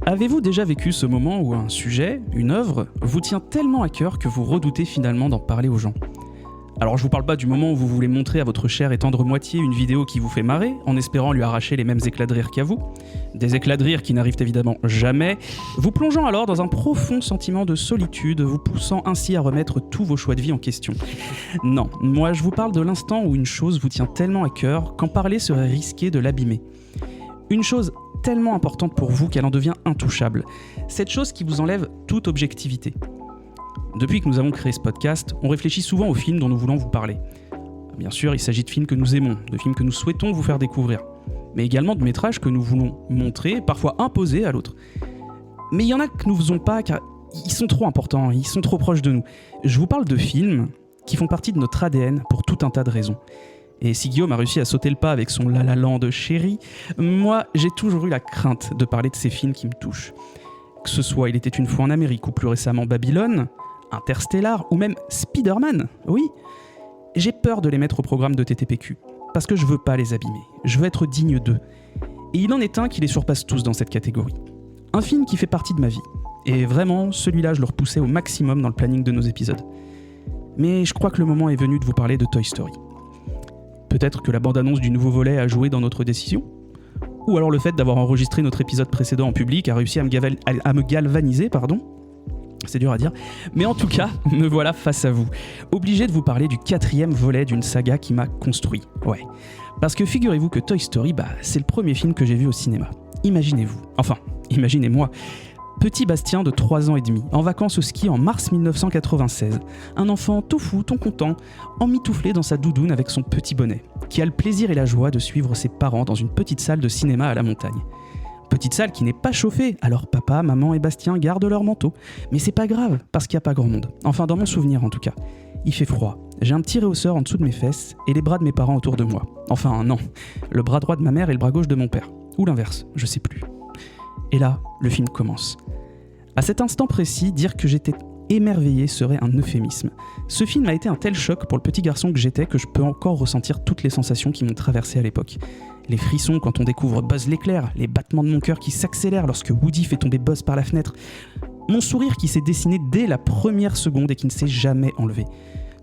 Avez-vous déjà vécu ce moment où un sujet, une œuvre, vous tient tellement à cœur que vous redoutez finalement d'en parler aux gens ? Alors je vous parle pas du moment où vous voulez montrer à votre chère et tendre moitié une vidéo qui vous fait marrer, en espérant lui arracher les mêmes éclats de rire qu'à vous, des éclats de rire qui n'arrivent évidemment jamais, vous plongeant alors dans un profond sentiment de solitude, vous poussant ainsi à remettre tous vos choix de vie en question. Non, moi je vous parle de l'instant où une chose vous tient tellement à cœur qu'en parler serait risqué de l'abîmer. Une chose tellement importante pour vous qu'elle en devient intouchable. Cette chose qui vous enlève toute objectivité. Depuis que nous avons créé ce podcast, on réfléchit souvent aux films dont nous voulons vous parler. Bien sûr, il s'agit de films que nous aimons, de films que nous souhaitons vous faire découvrir, mais également de métrages que nous voulons montrer, parfois imposer à l'autre. Mais il y en a que nous ne faisons pas car ils sont trop importants, ils sont trop proches de nous. Je vous parle de films qui font partie de notre ADN pour tout un tas de raisons. Et si Guillaume a réussi à sauter le pas avec son La La Land chéri, moi j'ai toujours eu la crainte de parler de ces films qui me touchent. Que ce soit Il était une fois en Amérique ou plus récemment Babylone, Interstellar ou même Spider-Man, oui. J'ai peur de les mettre au programme de TTPQ, parce que je veux pas les abîmer, je veux être digne d'eux. Et il en est un qui les surpasse tous dans cette catégorie. Un film qui fait partie de ma vie, et vraiment, celui-là je le repoussais au maximum dans le planning de nos épisodes. Mais je crois que le moment est venu de vous parler de Toy Story. Peut-être que la bande-annonce du nouveau volet a joué dans notre décision ? Ou alors le fait d'avoir enregistré notre épisode précédent en public a réussi à me galvaniser, C'est dur à dire, mais en tout cas, me voilà face à vous, obligé de vous parler du 4e volet d'une saga qui m'a construit. Ouais, parce que figurez-vous que Toy Story, c'est le premier film que j'ai vu au cinéma. Imaginez-vous, enfin, imaginez-moi, petit Bastien de 3 ans et demi, en vacances au ski en mars 1996, un enfant tout fou, tout content, emmitouflé dans sa doudoune avec son petit bonnet, qui a le plaisir et la joie de suivre ses parents dans une petite salle de cinéma à la montagne. Petite salle qui n'est pas chauffée, alors papa, maman et Bastien gardent leur manteau. Mais c'est pas grave, parce qu'il n'y a pas grand monde. Enfin, dans mon souvenir en tout cas. Il fait froid. J'ai un petit réhausseur en dessous de mes fesses et les bras de mes parents autour de moi. Enfin, non. Le bras droit de ma mère et le bras gauche de mon père. Ou l'inverse, je sais plus. Et là, le film commence. À cet instant précis, dire que j'étais émerveillé serait un euphémisme. Ce film a été un tel choc pour le petit garçon que j'étais que je peux encore ressentir toutes les sensations qui m'ont traversé à l'époque. Les frissons quand on découvre Buzz l'éclair, les battements de mon cœur qui s'accélèrent lorsque Woody fait tomber Buzz par la fenêtre, mon sourire qui s'est dessiné dès la première seconde et qui ne s'est jamais enlevé.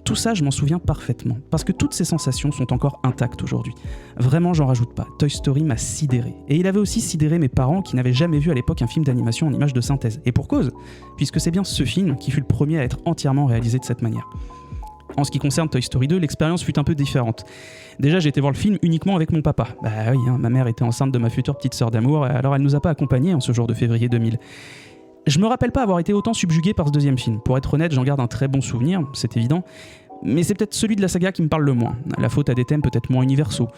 Tout ça, je m'en souviens parfaitement, parce que toutes ces sensations sont encore intactes aujourd'hui. Vraiment, j'en rajoute pas. Toy Story m'a sidéré. Et il avait aussi sidéré mes parents qui n'avaient jamais vu à l'époque un film d'animation en images de synthèse. Et pour cause, puisque c'est bien ce film qui fut le premier à être entièrement réalisé de cette manière. En ce qui concerne Toy Story 2, l'expérience fut un peu différente. Déjà, j'ai été voir le film uniquement avec mon papa. Bah oui, ma mère était enceinte de ma future petite sœur d'amour, alors elle nous a pas accompagnés en ce jour de février 2000. Je me rappelle pas avoir été autant subjugué par ce deuxième film. Pour être honnête, j'en garde un très bon souvenir, c'est évident. Mais c'est peut-être celui de la saga qui me parle le moins. La faute à des thèmes peut-être moins universaux.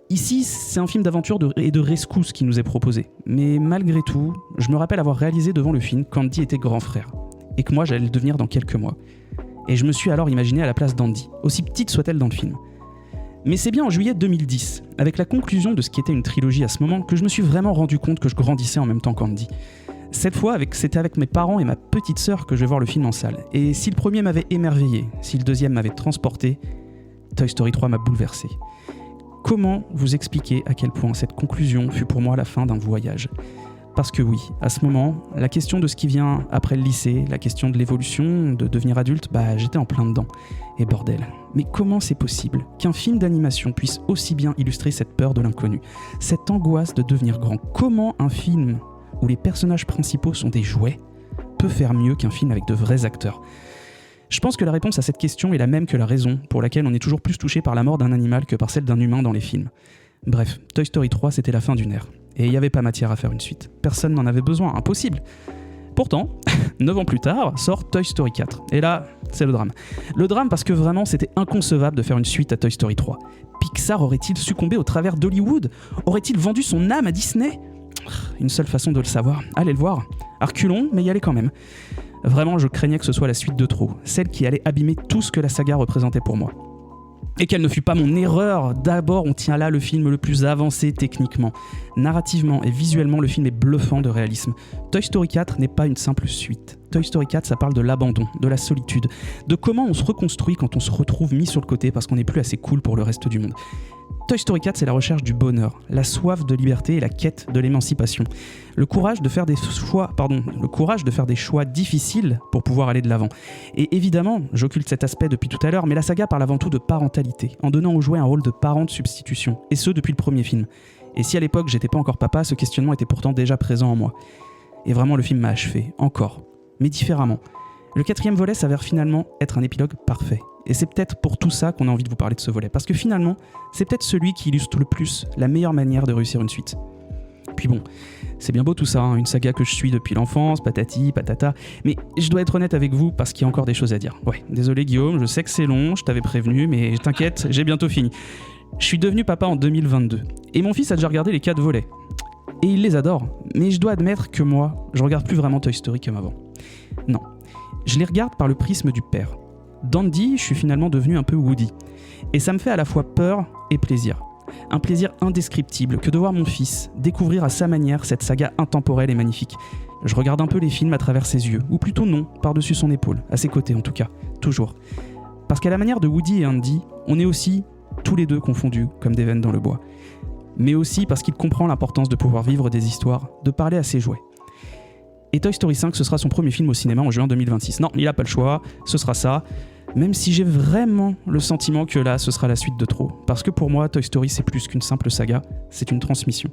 Ici, c'est un film d'aventure et de rescousse qui nous est proposé. Mais malgré tout, je me rappelle avoir réalisé devant le film qu'Andy était grand frère. Et que moi, j'allais le devenir dans quelques mois. Et je me suis alors imaginé à la place d'Andy, aussi petite soit-elle dans le film. Mais c'est bien en juillet 2010, avec la conclusion de ce qui était une trilogie à ce moment, que je me suis vraiment rendu compte que je grandissais en même temps qu'Andy. Cette fois, c'était avec mes parents et ma petite sœur que je vais voir le film en salle. Et si le premier m'avait émerveillé, si le deuxième m'avait transporté, Toy Story 3 m'a bouleversé. Comment vous expliquer à quel point cette conclusion fut pour moi la fin d'un voyage ? Parce que oui, à ce moment, la question de ce qui vient après le lycée, la question de l'évolution, de devenir adulte, j'étais en plein dedans. Et bordel, mais comment c'est possible qu'un film d'animation puisse aussi bien illustrer cette peur de l'inconnu, cette angoisse de devenir grand ? Comment un film où les personnages principaux sont des jouets peut faire mieux qu'un film avec de vrais acteurs ? Je pense que la réponse à cette question est la même que la raison pour laquelle on est toujours plus touché par la mort d'un animal que par celle d'un humain dans les films. Bref, Toy Story 3, c'était la fin d'une ère. Et il n'y avait pas matière à faire une suite. Personne n'en avait besoin, impossible. Pourtant, 9 ans plus tard, sort Toy Story 4. Et là, c'est le drame. Le drame parce que vraiment, c'était inconcevable de faire une suite à Toy Story 3. Pixar aurait-il succombé au travers d'Hollywood ? Aurait-il vendu son âme à Disney ? Une seule façon de le savoir, allez le voir. À reculons, mais y allez quand même. Vraiment, je craignais que ce soit la suite de trop, celle qui allait abîmer tout ce que la saga représentait pour moi. Et quelle ne fut pas mon erreur. D'abord, on tient là le film le plus avancé techniquement. Narrativement et visuellement, le film est bluffant de réalisme. Toy Story 4 n'est pas une simple suite. Toy Story 4, ça parle de l'abandon, de la solitude, de comment on se reconstruit quand on se retrouve mis sur le côté parce qu'on n'est plus assez cool pour le reste du monde. Toy Story 4, c'est la recherche du bonheur, la soif de liberté et la quête de l'émancipation. Le courage de faire des choix difficiles pour pouvoir aller de l'avant. Et évidemment, j'occulte cet aspect depuis tout à l'heure, mais la saga parle avant tout de parentalité, en donnant aux jouets un rôle de parent de substitution, et ce depuis le premier film. Et si à l'époque j'étais pas encore papa, ce questionnement était pourtant déjà présent en moi. Et vraiment le film m'a achevé, encore, mais différemment. Le 4e volet s'avère finalement être un épilogue parfait. Et c'est peut-être pour tout ça qu'on a envie de vous parler de ce volet, parce que finalement, c'est peut-être celui qui illustre le plus la meilleure manière de réussir une suite. Puis bon, c'est bien beau tout ça, une saga que je suis depuis l'enfance, patati, patata, mais je dois être honnête avec vous parce qu'il y a encore des choses à dire. Ouais, désolé Guillaume, je sais que c'est long, je t'avais prévenu, mais t'inquiète, j'ai bientôt fini. Je suis devenu papa en 2022, et mon fils a déjà regardé les 4 volets. Et il les adore, mais je dois admettre que moi, je regarde plus vraiment Toy Story comme avant. Non, je les regarde par le prisme du père. D'Andy, je suis finalement devenu un peu Woody. Et ça me fait à la fois peur et plaisir. Un plaisir indescriptible que de voir mon fils découvrir à sa manière cette saga intemporelle et magnifique. Je regarde un peu les films à travers ses yeux, ou plutôt non, par-dessus son épaule, à ses côtés en tout cas, toujours. Parce qu'à la manière de Woody et Andy, on est aussi tous les deux confondus comme des veines dans le bois. Mais aussi parce qu'il comprend l'importance de pouvoir vivre des histoires, de parler à ses jouets. Et Toy Story 5, ce sera son premier film au cinéma en juin 2026. Non, il n'a pas le choix, ce sera ça. Même si j'ai vraiment le sentiment que là, ce sera la suite de trop. Parce que pour moi, Toy Story, c'est plus qu'une simple saga, c'est une transmission.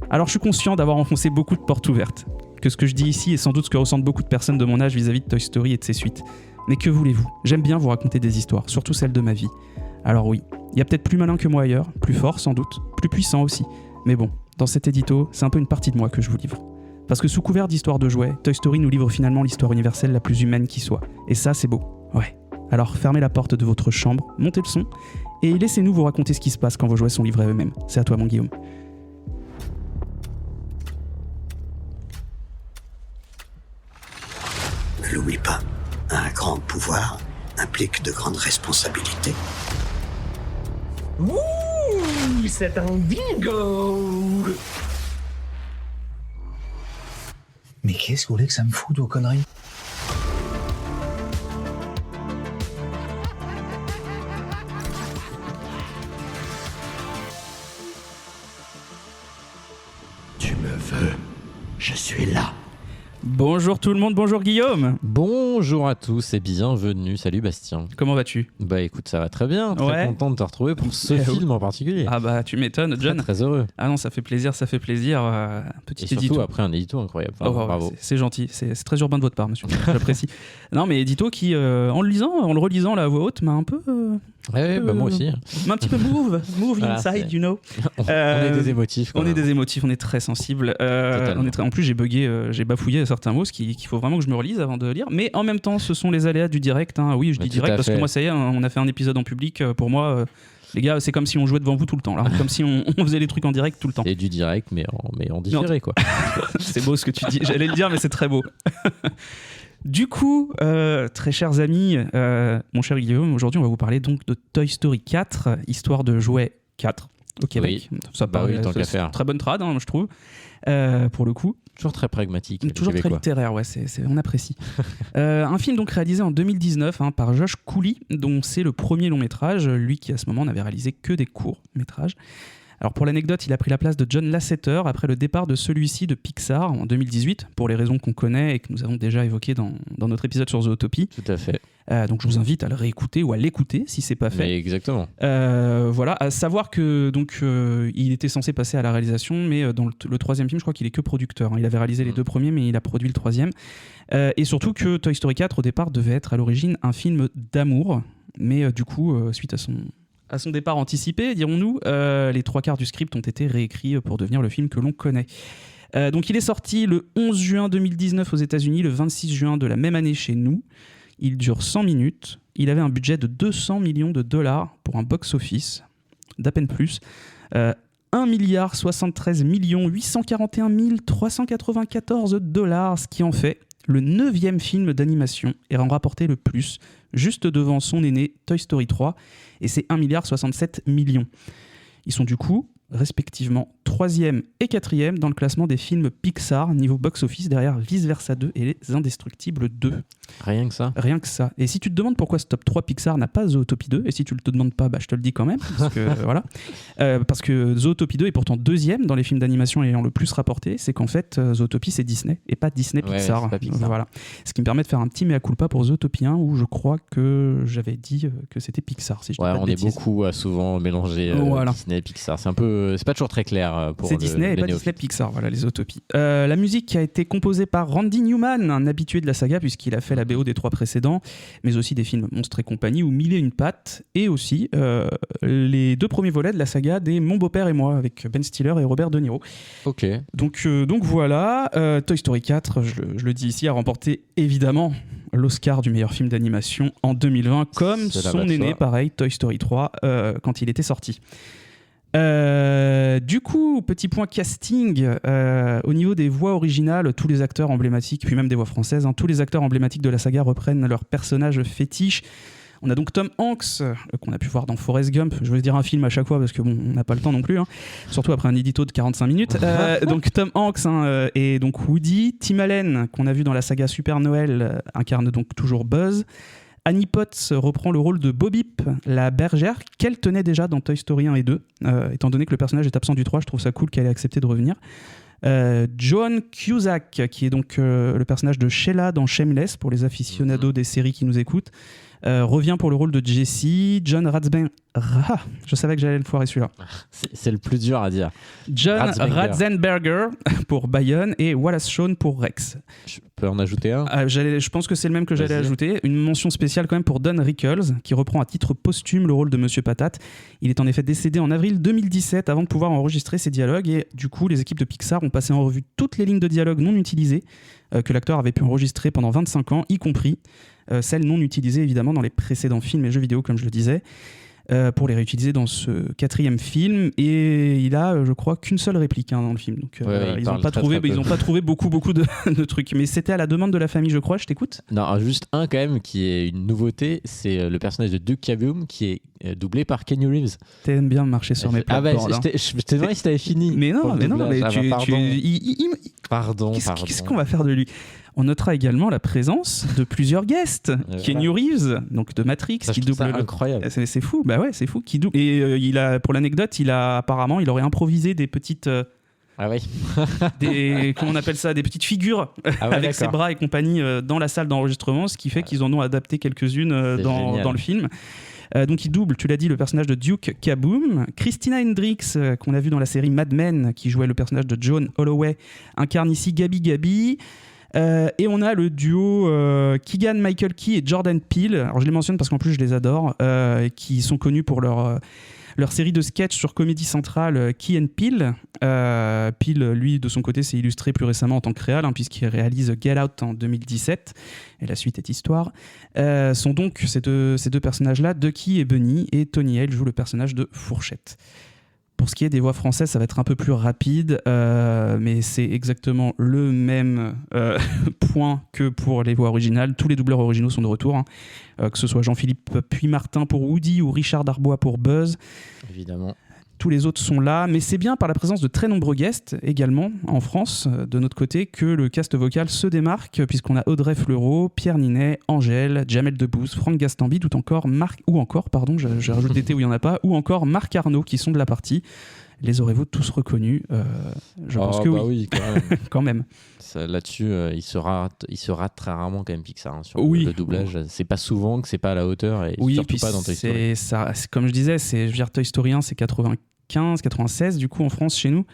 Alors je suis conscient d'avoir enfoncé beaucoup de portes ouvertes. Que ce que je dis ici est sans doute ce que ressentent beaucoup de personnes de mon âge vis-à-vis de Toy Story et de ses suites. Mais que voulez-vous ? J'aime bien vous raconter des histoires, surtout celles de ma vie. Alors oui, il y a peut-être plus malin que moi ailleurs, plus fort sans doute, plus puissant aussi. Mais bon, dans cet édito, c'est un peu une partie de moi que je vous livre. Parce que sous couvert d'histoire de jouets, Toy Story nous livre finalement l'histoire universelle la plus humaine qui soit. Et ça, c'est beau. Ouais. Alors fermez la porte de votre chambre, montez le son, et laissez-nous vous raconter ce qui se passe quand vos jouets sont livrés à eux-mêmes. C'est à toi, mon Guillaume. Ne l'oublie pas, un grand pouvoir implique de grandes responsabilités. Ouh, c'est un bingo! Mais qu'est-ce que vous voulez que ça me foute vos conneries? Tu me veux, je suis là. Bonjour tout le monde, bonjour Guillaume. Bonjour à tous et bienvenue. Salut Bastien. Comment vas-tu ? Bah écoute, ça va très bien. Très Ouais. content de te retrouver pour ce film en particulier. Ah bah tu m'étonnes, John. Très heureux. Ah non, ça fait plaisir, ça fait plaisir. Petit Et surtout édito. après un édito incroyable. Oh, ouais, Bravo. c'est gentil, c'est très urbain de votre part, monsieur. J'apprécie. Non, mais édito qui, en le relisant là, à voix haute, m'a un peu. Ouais, bah moi aussi. M'a un petit peu move Voilà, inside, c'est- you know. On est des émotifs. On est des émotifs, on est très sensibles. Totalement. En plus, j'ai bugué, j'ai bafouillé certains mots, qu'il faut vraiment que je me relise avant de lire. Mais en même temps, ce sont les aléas du direct. Hein. Oui, je dis Tout direct à parce que fait. moi, ça y est, hein, on a fait un épisode en public. Pour moi, les gars, c'est comme si on jouait devant vous tout le temps. Là. Comme si on faisait les trucs en direct tout le temps. Et du direct, mais en différé, quoi. C'est beau ce que tu dis. J'allais le dire, mais c'est très beau. Du coup, très chers amis, mon cher Guillaume, aujourd'hui, on va vous parler donc de Toy Story 4, histoire de jouets 4 au Québec. Ça Bah paraît oui, tant qu'à c'est faire. très bonne trad, hein, je trouve, pour le coup. Toujours très pragmatique. Toujours les très Québécois. littéraire, ouais, on apprécie. Un film donc réalisé en 2019 par Josh Cooley, dont c'est le premier long métrage, lui qui à ce moment n'avait réalisé que des courts métrages. Alors pour l'anecdote, il a pris la place de John Lasseter après le départ de celui-ci de Pixar en 2018, pour les raisons qu'on connaît et que nous avons déjà évoquées dans notre épisode sur Zootopie. Tout à fait. Donc je vous invite à le réécouter ou à l'écouter si c'est pas fait. Mais exactement. Voilà, à savoir que donc il était censé passer à la réalisation, mais dans le troisième film, je crois qu'il est que producteur. Hein. Il avait réalisé les 2 premiers, mais il a produit le troisième. Et surtout que Toy Story 4 au départ devait être à l'origine un film d'amour, mais du coup, suite à son départ anticipé, dirons-nous, les 3/4 du script ont été réécrits pour devenir le film que l'on connaît. Donc il est sorti le 11 juin 2019 aux États-Unis, le 26 juin de la même année chez nous. Il dure 100 minutes. Il avait un budget de 200 millions de dollars pour un box-office, d'à peine plus. 1,73 841 394 dollars, ce qui en fait le 9e film d'animation et en rapporté le plus, juste devant son aîné Toy Story 3, et c'est 1,67 milliard. Ils sont du coup respectivement 3e et 4e dans le classement des films Pixar niveau box-office, derrière Vice Versa 2 et Les Indestructibles 2. Rien que ça. Rien que ça. Et si tu te demandes pourquoi ce top 3 Pixar n'a pas Zootopie 2, et si tu ne te demandes pas, je te le dis quand même, parce que, voilà. Parce que Zootopie 2 est pourtant 2e dans les films d'animation ayant le plus rapporté, c'est qu'en fait, Zootopie c'est Disney, et pas Disney Pixar. Ouais, c'est pas Pixar. Voilà. Ce qui me permet de faire un petit mea culpa pour Zootopie 1, où je crois que j'avais dit que c'était Pixar, si je dis pas de On est bêtises. beaucoup à souvent mélanger Disney et Pixar. C'est pas toujours très clair pour c'est Disney et pas néophytes. Disney Pixar, voilà les Zootopies. La musique a été composée par Randy Newman, un habitué de la saga puisqu'il a fait la BO des 3 précédents, mais aussi des films Monstres et compagnie ou Mille et une pattes, et aussi les 2 premiers volets de la saga des Mon beau-père et moi avec Ben Stiller et Robert De Niro. Ok. Donc voilà, Toy Story 4, je le dis ici, a remporté évidemment l'Oscar du meilleur film d'animation en 2020, comme son aîné, pareil, Toy Story 3, quand il était sorti. Du coup, petit point casting, au niveau des voix originales, tous les acteurs emblématiques, puis même des voix françaises, tous les acteurs emblématiques de la saga reprennent leurs personnages fétiches. On a donc Tom Hanks, qu'on a pu voir dans Forrest Gump. Je vais dire un film à chaque fois parce que on n'a pas le temps non plus, surtout après un édito de 45 minutes. Donc Tom Hanks et donc Woody. Tim Allen, qu'on a vu dans la saga Super Noël, incarne donc toujours Buzz. Annie Potts reprend le rôle de Bo Peep, la bergère, qu'elle tenait déjà dans Toy Story 1 et 2. Étant donné que le personnage est absent du 3, je trouve ça cool qu'elle ait accepté de revenir. Joan Cusack, qui est donc le personnage de Sheila dans Shameless, pour les aficionados des séries qui nous écoutent, revient pour le rôle de Jessie. John je savais que j'allais le foirer celui-là. C'est le plus dur à dire. John Ratzenberger pour Bayonne et Wallace Shawn pour Rex. Je peux en ajouter un je pense que c'est le même que j'allais ajouter. Une mention spéciale quand même pour Don Rickles, qui reprend à titre posthume le rôle de Monsieur Patate. Il est en effet décédé en avril 2017 avant de pouvoir enregistrer ses dialogues, et du coup les équipes de Pixar ont passé en revue toutes les lignes de dialogue non utilisées que l'acteur avait pu enregistrer pendant 25 ans, y compris celles non utilisées évidemment dans les précédents films et jeux vidéo, comme je le disais, pour les réutiliser dans ce 4e film. Et il a, je crois, qu'une seule réplique dans le film. Donc ils n'ont pas trouvé beaucoup de trucs. Mais c'était à la demande de la famille, je crois. Je t'écoute. Non, juste un quand même qui est une nouveauté, c'est le personnage de Duke Kaboom qui est doublé par Keanu Reeves. T'aimes bien marcher sur mes plates-bandes. Je t'ai demandé si t'avais fini. Mais non, Pardon. Qu'est-ce qu'on va faire de lui ? On notera également la présence de plusieurs guests. Keanu Reeves, donc de Matrix, qui double. C'est incroyable. C'est fou, c'est fou qui double. Et pour l'anecdote, il aurait improvisé des petites. Comment on appelle ça, des petites figures avec ses bras et compagnie dans la salle d'enregistrement, ce qui fait qu'ils en ont adapté quelques-unes dans le film. Donc il double, tu l'as dit, le personnage de Duke Kaboom. Christina Hendricks, qu'on a vu dans la série Mad Men, qui jouait le personnage de Joan Holloway, incarne ici Gabi. Et on a le duo Keegan-Michael Key et Jordan Peele. Alors je les mentionne parce qu'en plus je les adore, qui sont connus pour leur série de sketchs sur Comédie Centrale, Key and Peele. Peele, lui, de son côté, s'est illustré plus récemment en tant que réal, puisqu'il réalise Get Out en 2017, et la suite est histoire. Sont donc ces deux personnages-là, Ducky et Bunny, et Tony Hale joue le personnage de Fourchette. Pour ce qui est des voix françaises, ça va être un peu plus rapide, mais c'est exactement le même point que pour les voix originales. Tous les doubleurs originaux sont de retour, que ce soit Jean-Philippe Puy-Martin pour Woody ou Richard Darbois pour Buzz. Évidemment. Tous les autres sont là, mais c'est bien par la présence de très nombreux guests également en France, de notre côté, que le cast vocal se démarque, puisqu'on a Audrey Fleurot, Pierre Ninet, Angèle, Jamel Debbouze, Franck Gastambide, j'ai rajouté des T où il n'y en a pas, ou encore Marc Arnaud qui sont de la partie. Les aurez-vous tous reconnus ? Je pense que oui. Quand même. Quand même. Là-dessus, il se rate très rarement quand même Pixar sur le doublage. C'est pas souvent que c'est pas à la hauteur, et surtout pas dans Toy Story. Comme je disais, Toy Story 1, c'est 95, 96, du coup en France, chez nous,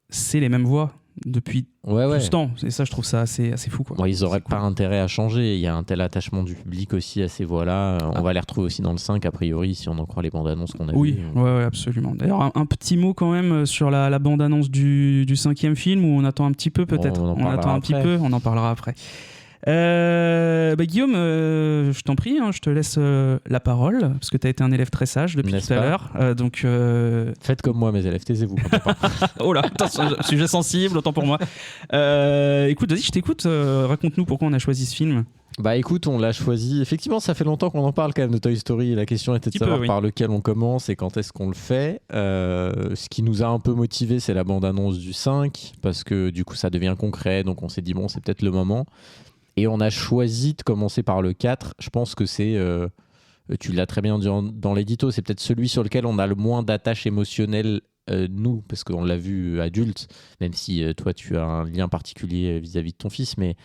c'est les mêmes voix depuis tout ce temps. Et ça, je trouve ça assez fou, quoi. Bon, ils auraient pas intérêt à changer. Il y a un tel attachement du public aussi à ces voix-là. On va les retrouver aussi dans le 5, a priori, si on en croit les bandes annonces qu'on a vues. Oui, absolument. D'ailleurs, un petit mot quand même sur la bande annonce du 5e film, où on attend un petit peu peut-être. On attend un petit peu, on en parlera après. Guillaume, je t'en prie, je te laisse la parole, parce que tu as été un élève très sage depuis tout à l'heure. Faites comme moi, mes élèves, taisez-vous quand on parle. Oh là, attention, sujet sensible, autant pour moi. Écoute, vas-y, je t'écoute. Raconte-nous pourquoi on a choisi ce film. Bah écoute, on l'a choisi. Effectivement, ça fait longtemps qu'on en parle quand même de Toy Story. La question était de savoir par lequel on commence et quand est-ce qu'on le fait. Ce qui nous a un peu motivé, c'est la bande-annonce du 5, parce que du coup, ça devient concret. Donc on s'est dit, bon, c'est peut-être le moment. Et on a choisi de commencer par le 4. Je pense que c'est, tu l'as très bien dit dans l'édito, c'est peut-être celui sur lequel on a le moins d'attache émotionnelle, nous, parce qu'on l'a vu adulte, même si toi, tu as un lien particulier vis-à-vis de ton fils, mais...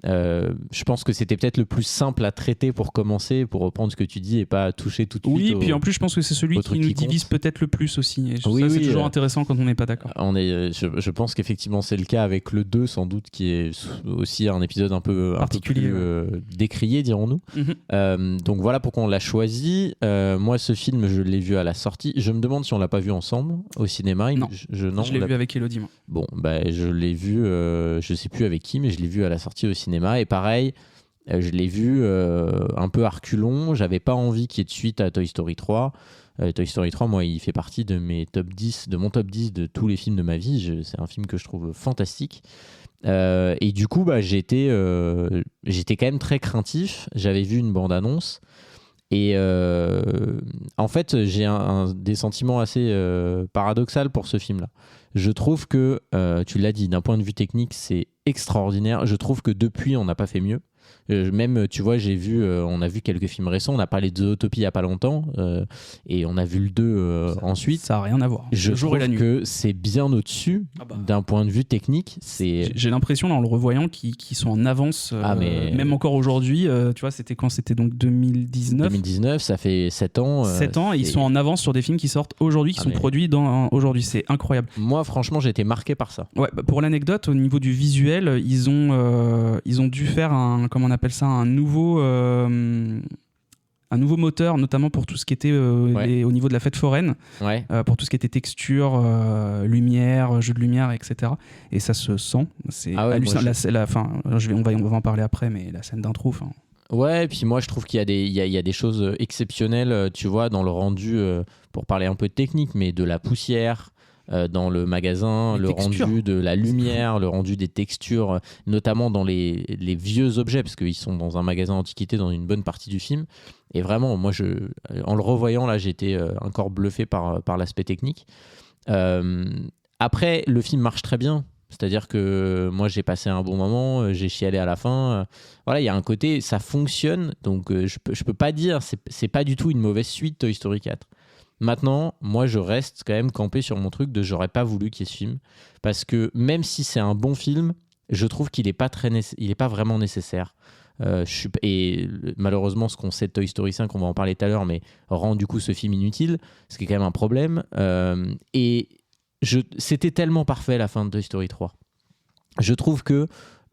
je pense que c'était peut-être le plus simple à traiter pour commencer, pour reprendre ce que tu dis et pas toucher tout de suite. Oui, puis en plus je pense que c'est celui qui nous divise peut-être le plus aussi. Et oui, c'est toujours intéressant quand on n'est pas d'accord. Je pense qu'effectivement c'est le cas avec le 2 sans doute, qui est aussi un épisode un peu plus décrié, dirons-nous. Donc voilà pourquoi on l'a choisi. Moi ce film je l'ai vu à la sortie. Je me demande si on l'a pas vu ensemble au cinéma. Non, je l'ai vu avec Elodie. Moi. Bon, je l'ai vu, je sais plus avec qui, mais je l'ai vu à la sortie au cinéma. Et pareil, je l'ai vu un peu à reculons. J'avais pas envie qu'il y ait de suite à Toy Story 3. Toy Story 3, moi, il fait partie de mon top 10 de tous les films de ma vie. C'est un film que je trouve fantastique. Et du coup, j'étais quand même très craintif. J'avais vu une bande-annonce. Et en fait, j'ai des sentiments assez paradoxaux pour ce film-là. Je trouve que, tu l'as dit, d'un point de vue technique, c'est extraordinaire. Je trouve que depuis, on n'a pas fait mieux. Même, tu vois, on a vu quelques films récents. On a parlé de Zootopie il n'y a pas longtemps. Et on a vu le 2 ensuite. Ça n'a rien à voir. Je trouve que c'est bien au-dessus d'un point de vue technique. J'ai l'impression, dans le revoyant, qu'ils sont en avance. Même encore aujourd'hui. Tu vois, c'était quand? C'était donc 2019. 2019, ça fait 7 ans. 7 ans, et ils sont en avance sur des films qui sortent aujourd'hui, qui sont produits aujourd'hui. C'est incroyable. Moi, franchement, j'ai été marqué par ça. Ouais, pour l'anecdote, au niveau du visuel, ils ont dû faire comment on appelle ça, un nouveau moteur, notamment pour tout ce qui était au niveau de la fête foraine, pour tout ce qui était texture, lumière, jeu de lumière, etc. Et ça se sent. C'est hallucinant. On va en parler après, mais la scène d'intro. Ouais, et puis moi je trouve qu'il y a des choses exceptionnelles, tu vois, dans le rendu, pour parler un peu de technique, mais de la poussière. Dans le magasin, le rendu de la lumière, le rendu des textures, notamment dans les vieux objets, parce qu'ils sont dans un magasin antiquité dans une bonne partie du film. Et vraiment, moi, en le revoyant, là, j'étais encore bluffé par l'aspect technique. Après, le film marche très bien. C'est-à-dire que moi, j'ai passé un bon moment, j'ai chialé à la fin. Voilà, il y a un côté, ça fonctionne. Donc, je peux pas dire, c'est pas du tout une mauvaise suite Toy Story 4. Maintenant, moi, je reste quand même campé sur mon truc de j'aurais pas voulu qu'il y ait ce film. Parce que même si c'est un bon film, je trouve qu'il n'est pas vraiment nécessaire. Et malheureusement, ce qu'on sait de Toy Story 5, on va en parler tout à l'heure, mais rend du coup ce film inutile, ce qui est quand même un problème. C'était tellement parfait la fin de Toy Story 3. Je trouve que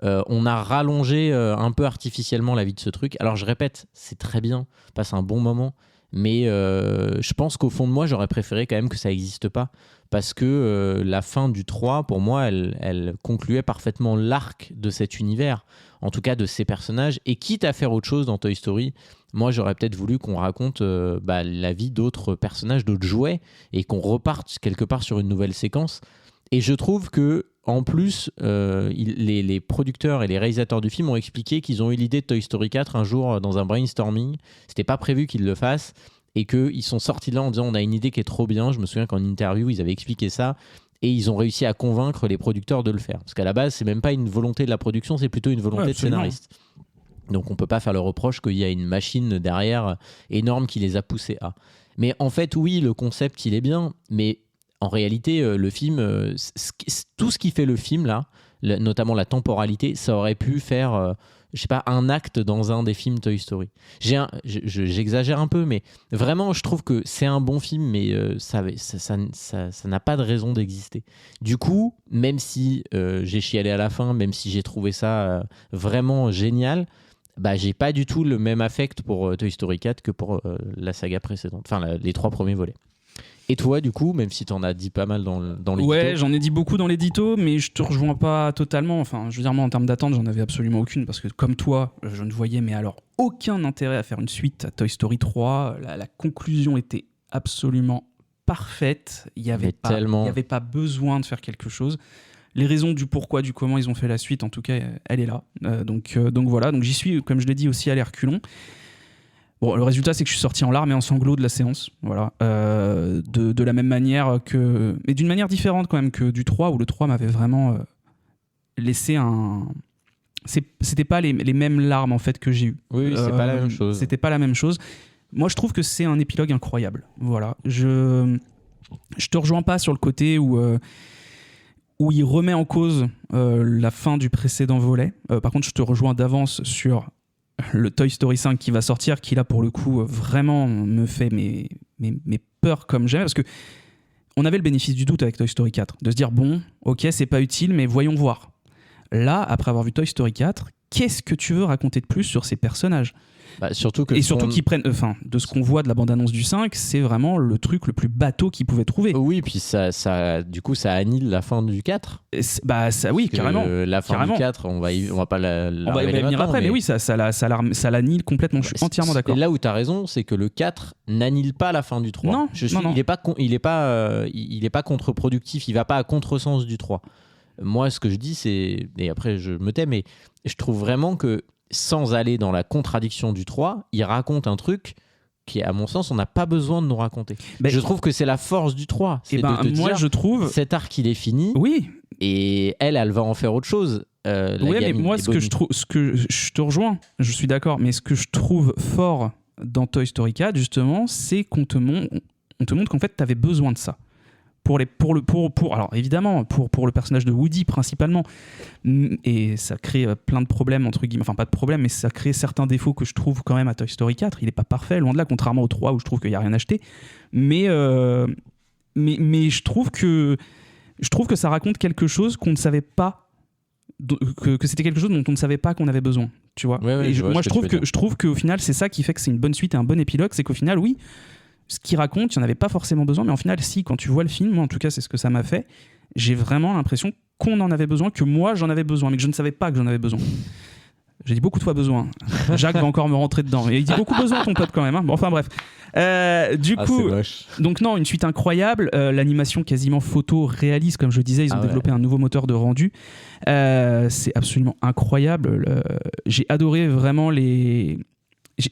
on a rallongé un peu artificiellement la vie de ce truc. Alors je répète, c'est très bien, passe un bon moment. Mais je pense qu'au fond de moi, j'aurais préféré quand même que ça n'existe pas. Parce que la fin du 3, pour moi, elle concluait parfaitement l'arc de cet univers. En tout cas, de ces personnages. Et quitte à faire autre chose dans Toy Story, moi, j'aurais peut-être voulu qu'on raconte la vie d'autres personnages, d'autres jouets. Et qu'on reparte quelque part sur une nouvelle séquence. Et je trouve que en plus, les producteurs et les réalisateurs du film ont expliqué qu'ils ont eu l'idée de Toy Story 4 un jour dans un brainstorming. C'était pas prévu qu'ils le fassent et qu'ils sont sortis de là en disant on a une idée qui est trop bien. Je me souviens qu'en interview, ils avaient expliqué ça et ils ont réussi à convaincre les producteurs de le faire. Parce qu'à la base, c'est même pas une volonté de la production, c'est plutôt une volonté de scénariste. Donc on peut pas faire le reproche qu'il y a une machine derrière énorme qui les a poussés à. Mais en fait, oui, le concept, il est bien, mais en réalité, le film, tout ce qui fait le film, là, notamment la temporalité, ça aurait pu faire, je sais pas, un acte dans un des films Toy Story. J'exagère un peu, mais vraiment, je trouve que c'est un bon film, mais ça n'a pas de raison d'exister. Du coup, même si j'ai chialé à la fin, même si j'ai trouvé ça vraiment génial, j'ai pas du tout le même affect pour Toy Story 4 que pour la saga précédente, enfin les 3 premiers volets. Et toi, du coup, même si t'en as dit pas mal dans l'édito. Ouais, j'en ai dit beaucoup dans l'édito, mais je te rejoins pas totalement. Enfin, je veux dire, moi, en termes d'attente, j'en avais absolument aucune, parce que comme toi, je ne voyais, mais alors, aucun intérêt à faire une suite à Toy Story 3. La conclusion était absolument parfaite. Il y avait pas besoin de faire quelque chose. les raisons du pourquoi, du comment ils ont fait la suite, en tout cas, elle est là. Donc voilà, donc j'y suis, comme je l'ai dit, aussi à reculons. Bon, le résultat, c'est que je suis sorti en larmes et en sanglots de la séance. Voilà. De la même manière que... Mais d'une manière différente quand même que du 3, où le 3 m'avait vraiment laissé un... C'était pas les mêmes larmes, en fait, que j'ai eues. Oui, c'est pas la même chose. C'était pas la même chose. Moi, je trouve que c'est un épilogue incroyable. Voilà. Je te rejoins pas sur le côté où il remet en cause la fin du précédent volet. Par contre, je te rejoins d'avance sur le Toy Story 5 qui va sortir, qui là, pour le coup, vraiment me fait mes peurs comme jamais. Parce que on avait le bénéfice du doute avec Toy Story 4. De se dire, bon, ok, c'est pas utile, mais voyons voir. Là, après avoir vu Toy Story 4, qu'est-ce que tu veux raconter de plus sur ces personnages ? Surtout qu'ils prennent, de ce qu'on voit de la bande-annonce du 5, c'est vraiment le truc le plus bateau qu'ils pouvaient trouver. Oui, puis du coup, ça annule la fin du 4. Oui, carrément. La fin du 4, on va pas la on va y venir après, mais oui, ça l'annule complètement. Je suis entièrement d'accord. Et là où tu as raison, c'est que le 4 n'annule pas la fin du 3. Non, il est pas contre-productif, il va pas à contresens du 3. Moi, ce que je dis, c'est... Et après, je me tais, mais je trouve vraiment que sans aller dans la contradiction du 3, il raconte un truc qui, à mon sens, on n'a pas besoin de nous raconter. Je trouve que c'est la force du 3. C'est moi, je trouve... Cet arc, il est fini. Oui. Et elle va en faire autre chose. Oui, mais moi, je te rejoins, je suis d'accord, mais ce que je trouve fort dans Toy Story 4, justement, c'est qu'on te montre qu'en fait, tu avais besoin de ça. Alors évidemment pour le personnage de Woody principalement, et ça crée plein de problèmes entre guillemets, enfin pas de problèmes, mais ça crée certains défauts que je trouve quand même à Toy Story 4. Il est pas parfait, loin de là, contrairement au 3 où je trouve qu'il y a rien acheté, mais je trouve que ça raconte quelque chose qu'on ne savait pas, que c'était quelque chose dont on ne savait pas qu'on avait besoin, tu vois. Ouais, je trouve qu'au final c'est ça qui fait que c'est une bonne suite et un bon épilogue, c'est qu'au final oui, ce qu'il raconte, il n'y en avait pas forcément besoin, mais en final, si, quand tu vois le film, moi en tout cas, c'est ce que ça m'a fait, j'ai vraiment l'impression qu'on en avait besoin, que moi j'en avais besoin, mais que je ne savais pas que j'en avais besoin. J'ai dit beaucoup de fois besoin. Jacques va encore me rentrer dedans. Et il dit beaucoup besoin, ton pote, quand même. Hein. Bon, enfin bref. Du coup, donc non, une suite incroyable. L'animation quasiment photo-réaliste, comme je disais. Ils ont développé un nouveau moteur de rendu. C'est absolument incroyable. J'ai adoré vraiment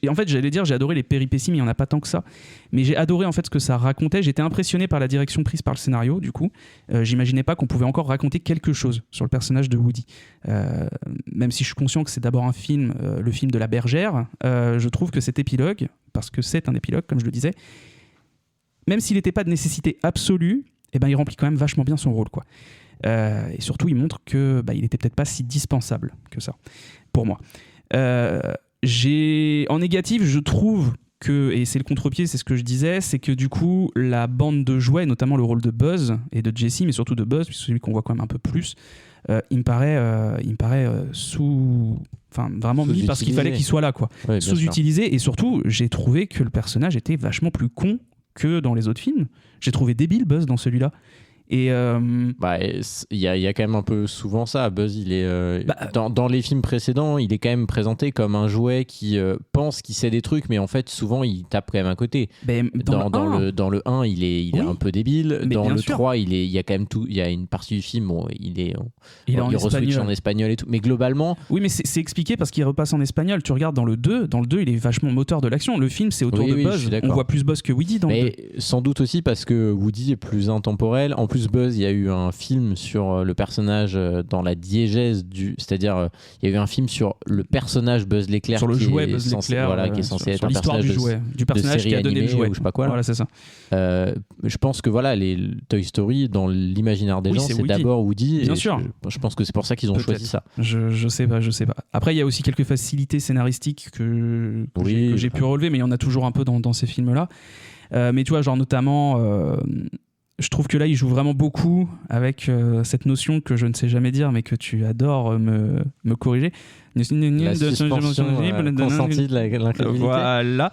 En fait, j'allais dire, j'ai adoré les péripéties, mais il n'y en a pas tant que ça. Mais j'ai adoré en fait ce que ça racontait. J'étais impressionné par la direction prise par le scénario, du coup. J'imaginais pas qu'on pouvait encore raconter quelque chose sur le personnage de Woody. Même si je suis conscient que c'est d'abord un film, le film de la bergère, je trouve que cet épilogue, parce que c'est un épilogue, comme je le disais, même s'il n'était pas de nécessité absolue, il remplit quand même vachement bien son rôle, quoi. Et surtout, il montre que il était peut-être pas si dispensable que ça, pour moi. En négatif, je trouve que, et c'est le contre-pied, c'est ce que je disais, c'est que du coup, la bande de jouets, notamment le rôle de Buzz et de Jessie, mais surtout de Buzz, puisque c'est celui qu'on voit quand même un peu plus, il me paraît vraiment mis parce qu'il fallait qu'il soit là, quoi. Ouais, sous-utilisé, et surtout, j'ai trouvé que le personnage était vachement plus con que dans les autres films. J'ai trouvé débile Buzz dans celui-là. Et il y a quand même un peu souvent ça. Buzz, il est dans les films précédents, il est quand même présenté comme un jouet qui pense qu'il sait des trucs, mais en fait souvent il tape quand même à côté. Dans le 1, il est un peu débile. Mais dans le 3, il y a quand même tout. Il y a une partie du film où il re-switch en espagnol et tout. Mais globalement, oui, mais c'est expliqué parce qu'il repasse en espagnol. Tu regardes dans le 2, il est vachement moteur de l'action. Le film, c'est autour de Buzz. On voit plus Buzz que Woody dans le 2. Sans doute aussi parce que Woody est plus intemporel. En plus, Buzz, il y a eu un film sur le personnage dans la diégèse c'est-à-dire il y a eu un film sur le personnage Buzz l'éclair, sur le jouet Buzz l'éclair, qui est censé être un l'histoire personnage du personnage qui a donné le jouet, ou je sais pas quoi. Voilà, c'est ça. Je pense que les Toy Story dans l'imaginaire des gens, c'est Woody. D'abord Woody. Bien sûr. Je pense que c'est pour ça qu'ils ont choisi ça. Je sais pas. Après, il y a aussi quelques facilités scénaristiques que j'ai pu relever, mais il y en a toujours un peu dans ces films-là. Mais tu vois, genre notamment. Je trouve que là, il joue vraiment beaucoup avec cette notion que je ne sais jamais dire, mais que tu adores me corriger. La suspension consentie de l'incrédulité. Voilà.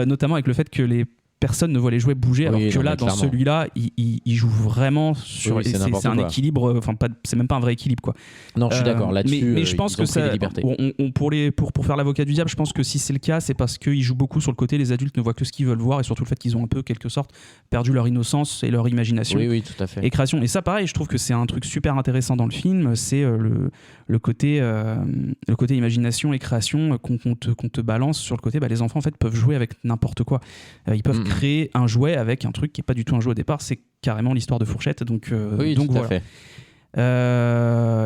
Notamment avec le fait que les personne ne voit les jouets bouger, alors Oui, que non, là, mais dans clairement. celui-là, il joue vraiment sur. Oui, c'est et n'importe c'est un quoi. équilibre, enfin, c'est même pas un vrai équilibre, quoi. Non, je suis d'accord. Là-dessus, mais je pense ils que ont pris ça. des libertés. Pour faire l'avocat du diable, je pense que si c'est le cas, c'est parce qu'ils jouent beaucoup sur le côté les adultes ne voient que ce qu'ils veulent voir et surtout le fait qu'ils ont un peu, quelque sorte, perdu leur innocence et leur imagination. Oui, tout à fait. Et création. Et ça, pareil, je trouve que c'est un truc super intéressant dans le film. C'est le côté imagination et création qu'on te balance sur le côté. Les enfants en fait peuvent jouer avec n'importe quoi. Ils peuvent créer un jouet avec un truc qui est pas du tout un jouet au départ. C'est carrément l'histoire de Fourchette. Donc tout voilà. à fait.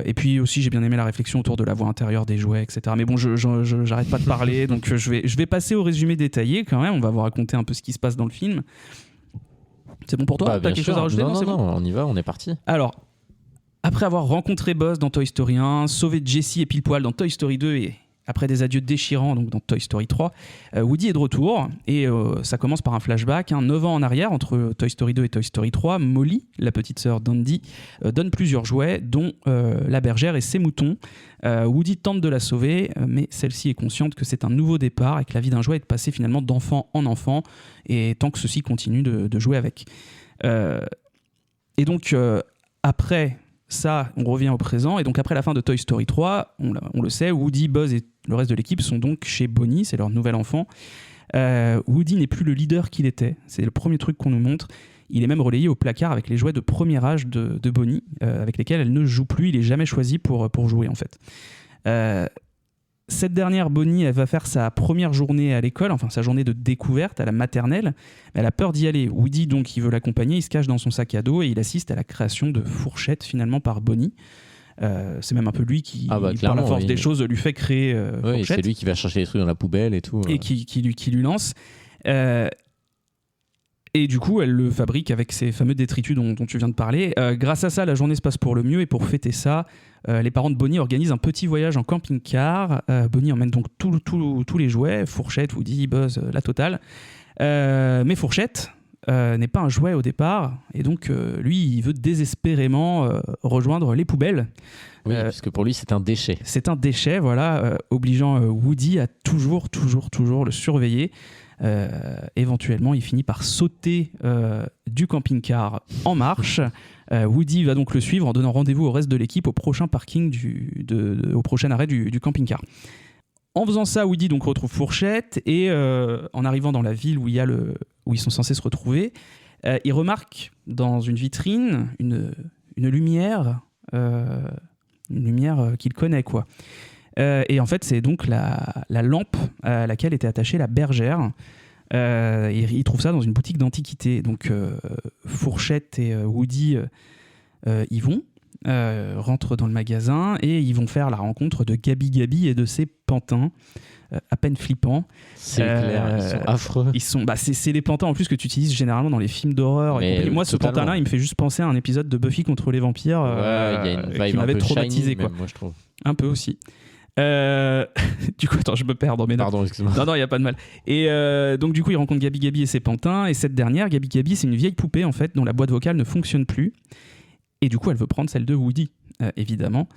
Et puis aussi j'ai bien aimé la réflexion autour de la voix intérieure des jouets, etc. Mais bon, j'arrête pas de parler, donc je vais passer au résumé détaillé quand même. On va vous raconter un peu ce qui se passe dans le film. C'est bon pour toi? T'as quelque chose à rajouter? Non, c'est bon on y va, on est parti. Alors, après avoir rencontré Buzz dans Toy Story 1, sauvé Jessie et Pile-Poil dans Toy Story 2 et après des adieux déchirants donc dans Toy Story 3, Woody est de retour et ça commence par un flashback. 9 ans en arrière, entre Toy Story 2 et Toy Story 3, Molly, la petite sœur d'Andy, donne plusieurs jouets, dont la bergère et ses moutons. Woody tente de la sauver, mais celle-ci est consciente que c'est un nouveau départ et que la vie d'un jouet est de passer finalement d'enfant en enfant, et tant que ceux-ci continuent de jouer avec. Et donc, après ça, on revient au présent, et donc après la fin de Toy Story 3, on le sait, Woody, Buzz et le reste de l'équipe sont donc chez Bonnie, c'est leur nouvel enfant. Woody n'est plus le leader qu'il était, c'est le premier truc qu'on nous montre. Il est même relayé au placard avec les jouets de premier âge de Bonnie, avec lesquels elle ne joue plus. Il n'est jamais choisi pour jouer, en fait. Cette dernière, Bonnie, elle va faire sa première journée à l'école, enfin sa journée de découverte à la maternelle. Elle a peur d'y aller. Woody, donc, il veut l'accompagner, il se cache dans son sac à dos et il assiste à la création de Fourchette, finalement, par Bonnie. C'est même un peu lui qui, par la force des choses, lui fait créer Fourchette. C'est lui qui va chercher les trucs dans la poubelle et tout. Et qui lui lance. Et du coup, elle le fabrique avec ces fameux détritus dont tu viens de parler. Grâce à ça, la journée se passe pour le mieux. Et pour fêter ça, les parents de Bonnie organisent un petit voyage en camping-car. Bonnie emmène donc tous les jouets, Fourchette, Woody, Buzz, la totale. Mais Fourchette n'est pas un jouet au départ. Et donc, lui, il veut désespérément rejoindre les poubelles. Oui, parce que pour lui, c'est un déchet. C'est un déchet, voilà, obligeant Woody à toujours le surveiller. Éventuellement, il finit par sauter du camping-car en marche. Woody va donc le suivre en donnant rendez-vous au reste de l'équipe au prochain parking, au prochain arrêt du camping-car. En faisant ça, Woody donc retrouve Fourchette et en arrivant dans la ville où ils sont censés se retrouver, il remarque dans une vitrine une lumière, qu'il connaît, quoi. Et en fait, c'est donc la lampe à laquelle était attachée la bergère. Il trouve ça dans une boutique d'antiquité. Donc, Fourchette et Woody y vont, rentrent dans le magasin et ils vont faire la rencontre de Gabi et de ses pantins, à peine flippants. C'est clair, ils sont affreux. C'est les pantins en plus que tu utilises généralement dans les films d'horreur. Moi, ce pantin-là, il me fait juste penser à un épisode de Buffy contre les vampires il y a une vibe qui m'avait traumatisé, quoi. Même, moi, je trouve. Un peu aussi. Du coup, attends, je me perds dans mes notes. Pardon, excuse-moi. Non, il n'y a pas de mal. Et donc, du coup, il rencontre Gabi et ses pantins. Et cette dernière, Gabi, c'est une vieille poupée, en fait, dont la boîte vocale ne fonctionne plus. Et du coup, elle veut prendre celle de Woody, évidemment.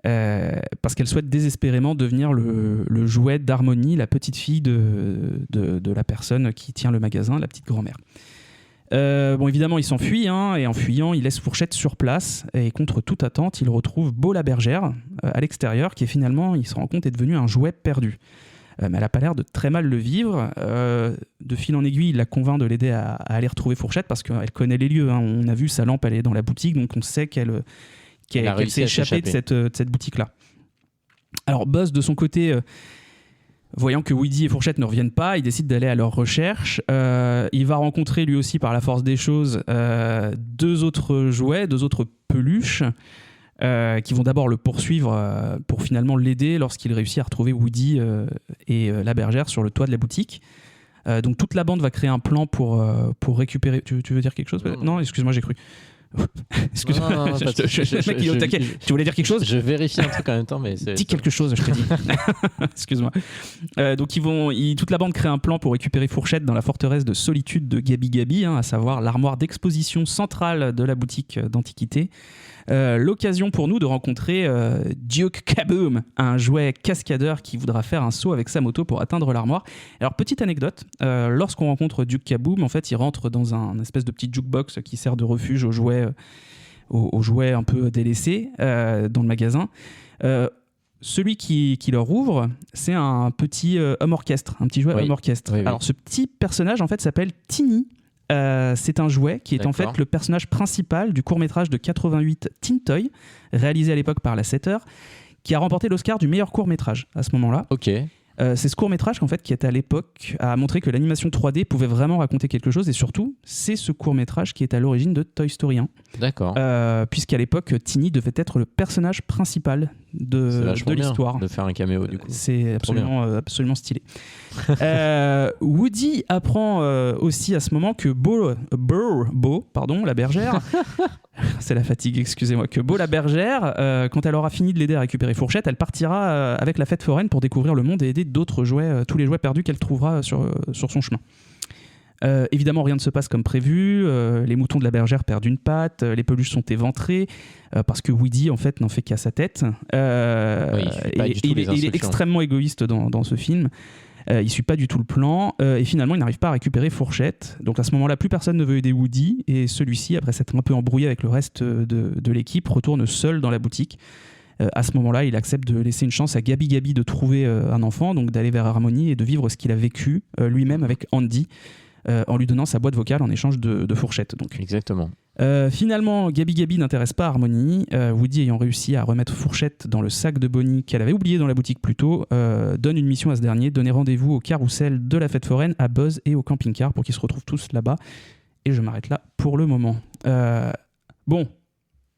Parce qu'elle souhaite désespérément devenir le jouet d'Harmony, la petite fille de la personne qui tient le magasin, la petite grand-mère. Évidemment, il s'enfuit, et en fuyant, il laisse Fourchette sur place. Et contre toute attente, il retrouve Beau la bergère à l'extérieur, qui est finalement, il se rend compte, est devenu un jouet perdu. Mais elle n'a pas l'air de très mal le vivre. De fil en aiguille, il la convainc de l'aider à aller retrouver Fourchette, parce qu'elle connaît les lieux. On a vu sa lampe, elle est dans la boutique, donc on sait qu'elle s'est échappée de cette boutique-là. Alors Buzz, de son côté, voyant que Woody et Fourchette ne reviennent pas, il décide d'aller à leur recherche. Il va rencontrer lui aussi, par la force des choses, deux autres jouets, deux autres peluches, qui vont d'abord le poursuivre pour finalement l'aider lorsqu'il réussit à retrouver Woody et la bergère sur le toit de la boutique. Donc toute la bande va créer un plan pour récupérer... Tu veux dire quelque chose ? Non, excuse-moi, j'ai cru. Excuse-moi, le mec il est au taquet. Tu voulais dire quelque chose ? Je vérifie un truc en même temps, mais dis quelque chose, je te dis. Excuse-moi. Donc toute la bande crée un plan pour récupérer Fourchette dans la forteresse de solitude de Gabi, à savoir l'armoire d'exposition centrale de la boutique d'antiquité. L'occasion pour nous de rencontrer Duke Kaboom, un jouet cascadeur qui voudra faire un saut avec sa moto pour atteindre l'armoire. Alors, petite anecdote, lorsqu'on rencontre Duke Kaboom, en fait, il rentre dans un espèce de petit jukebox qui sert de refuge aux jouets un peu délaissés dans le magasin. Celui qui leur ouvre, c'est un petit homme orchestre, un petit jouet homme orchestre. Oui, oui. Alors, ce petit personnage, en fait, s'appelle Tiny. C'est un jouet qui est en fait le personnage principal du court-métrage de 88 Teen Toy, réalisé à l'époque par la 7 heures, qui a remporté l'Oscar du meilleur court-métrage à ce moment-là. Ok. C'est ce court-métrage en fait, qui était à l'époque à montrer que l'animation 3D pouvait vraiment raconter quelque chose, et surtout, c'est ce court-métrage qui est à l'origine de Toy Story 1. D'accord. Puisqu'à l'époque, Tiny devait être le personnage principal de l'histoire. De faire un caméo du coup. C'est absolument stylé. Woody apprend aussi à ce moment que Bo, la bergère, c'est la fatigue, excusez-moi, que Bo la bergère, quand elle aura fini de l'aider à récupérer Fourchette, elle partira avec la fête foraine pour découvrir le monde et aider d'autres jouets, tous les jouets perdus qu'elle trouvera sur son chemin. Évidemment, rien ne se passe comme prévu. Les moutons de la bergère perdent une patte, les peluches sont éventrées parce que Woody en fait n'en fait qu'à sa tête. Il est extrêmement égoïste dans ce film. Il suit pas du tout le plan et finalement il n'arrive pas à récupérer Fourchette. Donc à ce moment-là, plus personne ne veut aider Woody et celui-ci, après s'être un peu embrouillé avec le reste de l'équipe, retourne seul dans la boutique. À ce moment-là, il accepte de laisser une chance à Gabi de trouver un enfant, donc d'aller vers Harmony et de vivre ce qu'il a vécu lui-même avec Andy. En lui donnant sa boîte vocale en échange de Fourchette. Donc. Exactement. Finalement, Gabi n'intéresse pas Harmony. Woody, ayant réussi à remettre Fourchette dans le sac de Bonnie qu'elle avait oublié dans la boutique plus tôt, donne une mission à ce dernier, donner rendez-vous au carrousel de la fête foraine, à Buzz et au camping-car pour qu'ils se retrouvent tous là-bas. Et je m'arrête là pour le moment. Bon,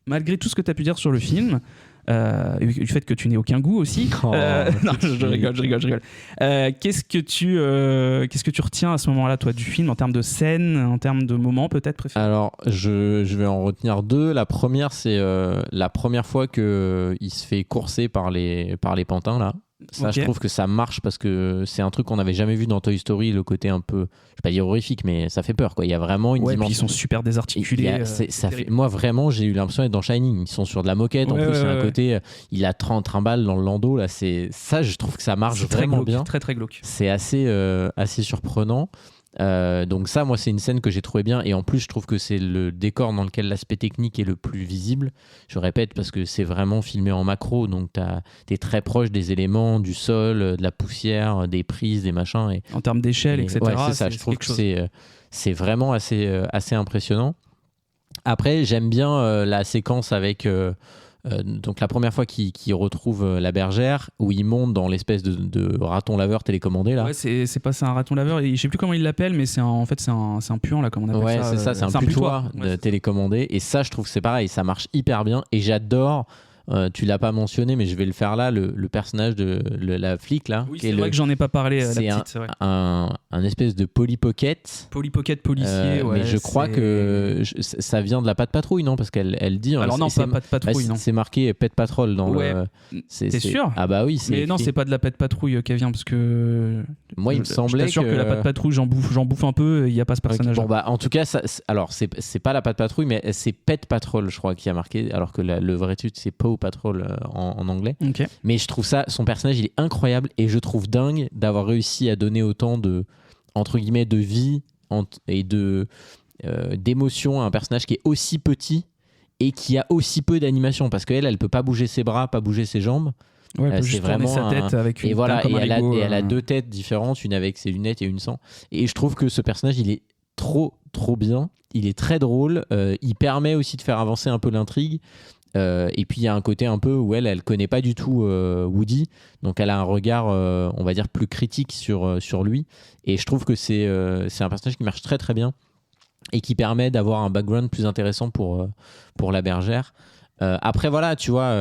malgré tout ce que tu as pu dire sur le film, du fait que tu n'aies aucun goût aussi. Non, je rigole. Qu'est-ce que tu retiens à ce moment-là, toi, du film, en termes de scène, en termes de moments peut-être préférés? Alors, je vais en retenir deux. La première, c'est la première fois qu'il se fait courser par les pantins, là. Ça, okay. Je trouve que ça marche parce que c'est un truc qu'on n'avait jamais vu dans Toy Story, le côté un peu, je vais pas dire horrifique, mais ça fait peur, quoi. Il y a vraiment une dimension. Puis ils sont super désarticulés. Moi, vraiment, j'ai eu l'impression d'être dans Shining. Ils sont sur de la moquette. En plus, il y a un côté, il a 30 trimbales dans le landau. Là, ça, je trouve que ça marche vraiment bien. Très, très glauque. C'est assez surprenant. Donc ça, moi, c'est une scène que j'ai trouvé bien, et en plus je trouve que c'est le décor dans lequel l'aspect technique est le plus visible. Je répète, parce que c'est vraiment filmé en macro, donc t'es très proche des éléments, du sol, de la poussière, des prises, des machins. En termes d'échelle, etc. Ouais, c'est ça. Je trouve que c'est vraiment assez impressionnant. Après, j'aime bien la séquence avec donc la première fois qu'il retrouve la bergère, où il monte dans l'espèce de raton laveur télécommandé là. Ouais, c'est un raton laveur, et je sais plus comment il l'appelle, mais c'est un puant là, comme on appelle ça. Ouais, c'est ça, c'est un putois télécommandé, et ça, je trouve que c'est pareil, ça marche hyper bien, et j'adore. Tu l'as pas mentionné, mais je vais le faire là, le personnage de la flic là. Oui, c'est vrai que j'en ai pas parlé. C'est un espèce de Polly Pocket. Polly Pocket policier. Mais je crois que ça vient de la Patte Patrouille, non? Parce qu'elle dit. Alors non, pas Patte Patrouille, non. C'est marqué Pet Patrol dans le. T'es sûr? Ah bah oui. Mais non, c'est pas de la Patte Patrouille qu'elle vient, parce que. Moi, il me semblait. Je suis sûr que la Patte Patrouille, j'en bouffe un peu. Il y a pas ce personnage. Bon bah, en tout cas, alors c'est pas la Patte Patrouille, mais c'est Pet Patrol, je crois, qui a marqué, alors que le vrai titre c'est Paw Patrol en anglais. Okay. Mais je trouve son personnage, il est incroyable, et je trouve dingue d'avoir réussi à donner autant de, entre guillemets, de vie et d'émotion à un personnage qui est aussi petit et qui a aussi peu d'animation, parce qu'elle peut pas bouger ses bras, pas bouger ses jambes. Ouais, elle peut juste tourner sa tête avec une elle a deux têtes différentes, une avec ses lunettes et une sans. Et je trouve que ce personnage, il est trop bien, il est très drôle, il permet aussi de faire avancer un peu l'intrigue. Et puis il y a un côté un peu où elle connaît pas du tout Woody, donc elle a un regard on va dire plus critique sur lui, et je trouve que c'est un personnage qui marche très très bien et qui permet d'avoir un background plus intéressant pour la bergère. Après voilà, tu vois,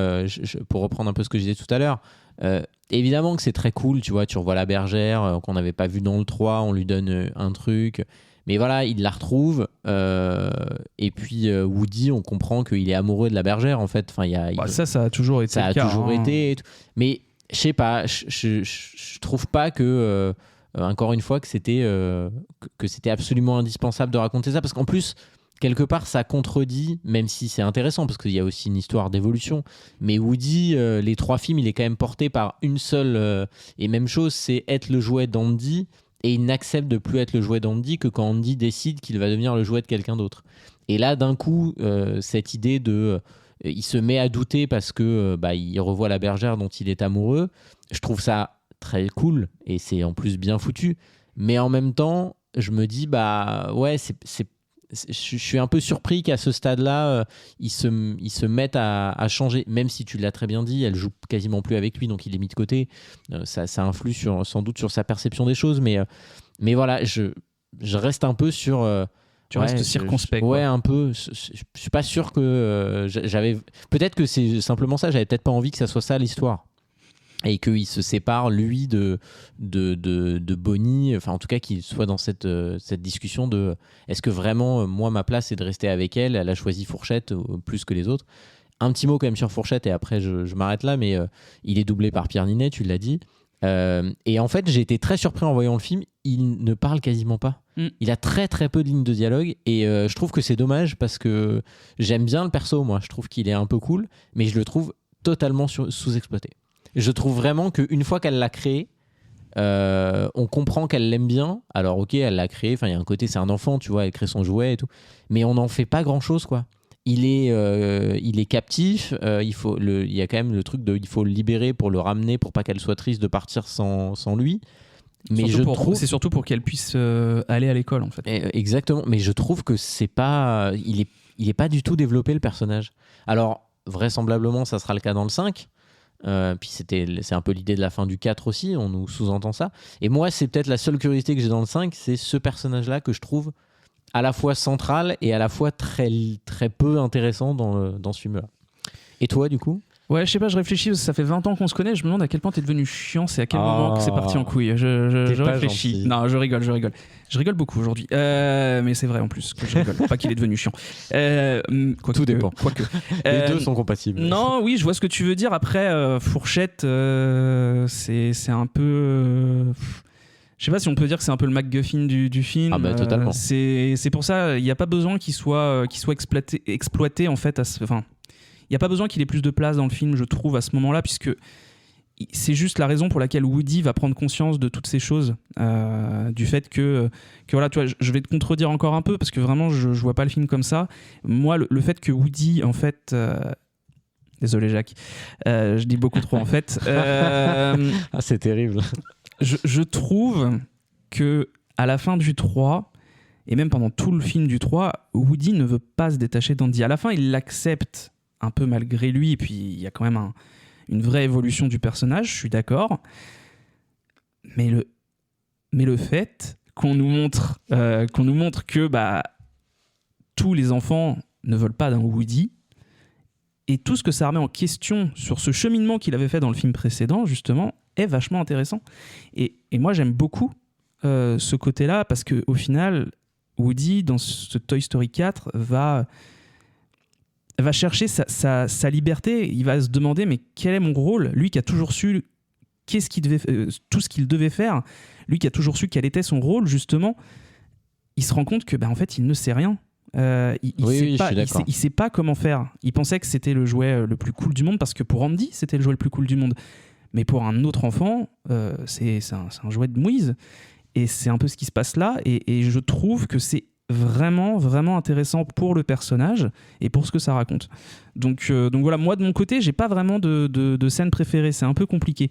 pour reprendre un peu ce que je disais tout à l'heure, évidemment que c'est très cool, tu vois, tu revois la bergère qu'on n'avait pas vue dans le 3, on lui donne un truc. Mais voilà, il la retrouve, et puis Woody, on comprend qu'il est amoureux de la bergère, en fait. Enfin, ça a toujours été le cas. Mais je sais pas, je trouve pas que, encore une fois, que c'était absolument indispensable de raconter ça, parce qu'en plus, quelque part, ça contredit, même si c'est intéressant, parce qu'il y a aussi une histoire d'évolution. Mais Woody, les 3 films, il est quand même porté par une seule et même chose, c'est être le jouet d'Andy, et il n'accepte de plus être le jouet d'Andy que quand Andy décide qu'il va devenir le jouet de quelqu'un d'autre. Et là, d'un coup, cette idée de... il se met à douter parce que il revoit la bergère dont il est amoureux. Je trouve ça très cool, et c'est en plus bien foutu. Mais en même temps, je me dis, ouais, je suis un peu surpris qu'à ce stade-là, ils se mettent à changer. Même si tu l'as très bien dit, elle joue quasiment plus avec lui, donc il est mis de côté. Ça influe sans doute sur sa perception des choses. Mais voilà, je reste un peu sur... Tu restes circonspect. Ouais, un peu. Je suis pas sûr que j'avais... Peut-être que c'est simplement ça, j'avais peut-être pas envie que ça soit ça l'histoire. Et qu'il se sépare, lui, de Bonnie, enfin en tout cas qu'il soit dans cette discussion de est-ce que vraiment, moi, ma place, c'est de rester avec elle, elle a choisi Fourchette plus que les autres. Un petit mot quand même sur Fourchette, et après je m'arrête là, mais il est doublé par Pierre Ninet, tu l'as dit. Et en fait, j'ai été très surpris en voyant le film, il ne parle quasiment pas. Il a très très peu de lignes de dialogue, et je trouve que c'est dommage parce que j'aime bien le perso, moi, je trouve qu'il est un peu cool, mais je le trouve totalement sous-exploité. Je trouve vraiment qu'une fois qu'elle l'a créé, on comprend qu'elle l'aime bien. Alors ok, elle l'a créé, enfin il y a un côté, c'est un enfant, tu vois, elle crée son jouet et tout, mais on n'en fait pas grand chose, quoi. Il est captif, il y a quand même le truc de il faut le libérer pour le ramener, pour pas qu'elle soit triste de partir sans lui. Mais c'est surtout pour qu'elle puisse aller à l'école, en fait. Exactement, mais je trouve que c'est pas, il est pas du tout développé, le personnage. Alors vraisemblablement ça sera le cas dans le 5. Puis c'est un peu l'idée de la fin du 4 aussi, on nous sous-entend ça. Et moi, c'est peut-être la seule curiosité que j'ai dans le 5, c'est ce personnage-là que je trouve à la fois central et à la fois très, très peu intéressant dans ce film-là. Et toi, du coup ? Ouais, je sais pas, je réfléchis, parce que ça fait 20 ans qu'on se connaît, je me demande à quel point t'es devenu chiant, c'est à quel moment que c'est parti en couille. Je réfléchis. Gentil. Non, je rigole. Je rigole beaucoup aujourd'hui. Mais c'est vrai en plus que je rigole, pas qu'il est devenu chiant. Tout dépend. Quoique. Les deux sont compatibles. Non, oui, je vois ce que tu veux dire. Après, Fourchette, c'est un peu... je sais pas si on peut dire que c'est un peu le MacGuffin du film. Ah bah totalement. C'est pour ça, il n'y a pas besoin qu'il soit exploité en fait. Enfin, il n'y a pas besoin qu'il ait plus de place dans le film, je trouve, à ce moment-là, puisque c'est juste la raison pour laquelle Woody va prendre conscience de toutes ces choses, du fait que voilà, tu vois, je vais te contredire encore un peu, parce que vraiment, je vois pas le film comme ça. Moi, le fait que Woody, en fait... Désolé, Jacques. Je dis beaucoup trop, en fait. C'est terrible. Je trouve que à la fin du 3, et même pendant tout le film du 3, Woody ne veut pas se détacher d'Andy. À la fin, il l'accepte un peu malgré lui, et puis il y a quand même une vraie évolution du personnage, je suis d'accord. Mais le fait qu'on nous montre que tous les enfants ne veulent pas d'un Woody, et tout ce que ça remet en question sur ce cheminement qu'il avait fait dans le film précédent, justement, est vachement intéressant. Et moi, j'aime beaucoup ce côté-là, parce qu'au final, Woody, dans ce Toy Story 4, va chercher sa liberté. Il va se demander, mais quel est mon rôle ? Lui qui a toujours su tout ce qu'il devait faire, lui qui a toujours su quel était son rôle, justement, il se rend compte que, en fait, il ne sait rien. Il sait pas comment faire. Il pensait que c'était le jouet le plus cool du monde, parce que pour Andy, c'était le jouet le plus cool du monde. Mais pour un autre enfant, c'est un jouet de mouise. Et c'est un peu ce qui se passe là. Et je trouve que c'est vraiment, vraiment intéressant pour le personnage et pour ce que ça raconte. Donc voilà, moi de mon côté, j'ai pas vraiment de scène préférée. C'est un peu compliqué.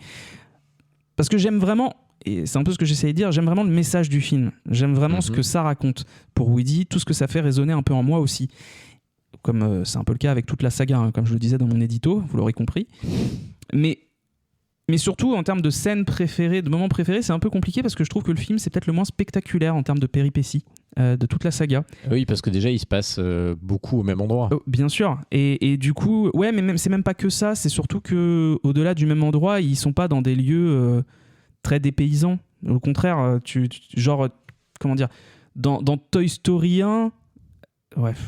Parce que j'aime vraiment, et c'est un peu ce que j'essayais de dire, j'aime vraiment le message du film. J'aime vraiment ce que ça raconte pour Woody, tout ce que ça fait résonner un peu en moi aussi. Comme c'est un peu le cas avec toute la saga, hein, comme je le disais dans mon édito, vous l'aurez compris. Mais surtout, en termes de scènes préférées, de moments préférés, c'est un peu compliqué, parce que je trouve que le film, c'est peut-être le moins spectaculaire en termes de péripéties de toute la saga. Oui, parce que déjà, il se passe beaucoup au même endroit. Bien sûr. Et du coup, ouais, mais c'est même pas que ça. C'est surtout qu'au-delà du même endroit, ils sont pas dans des lieux très dépaysants. Au contraire, genre, comment dire, dans Toy Story 1,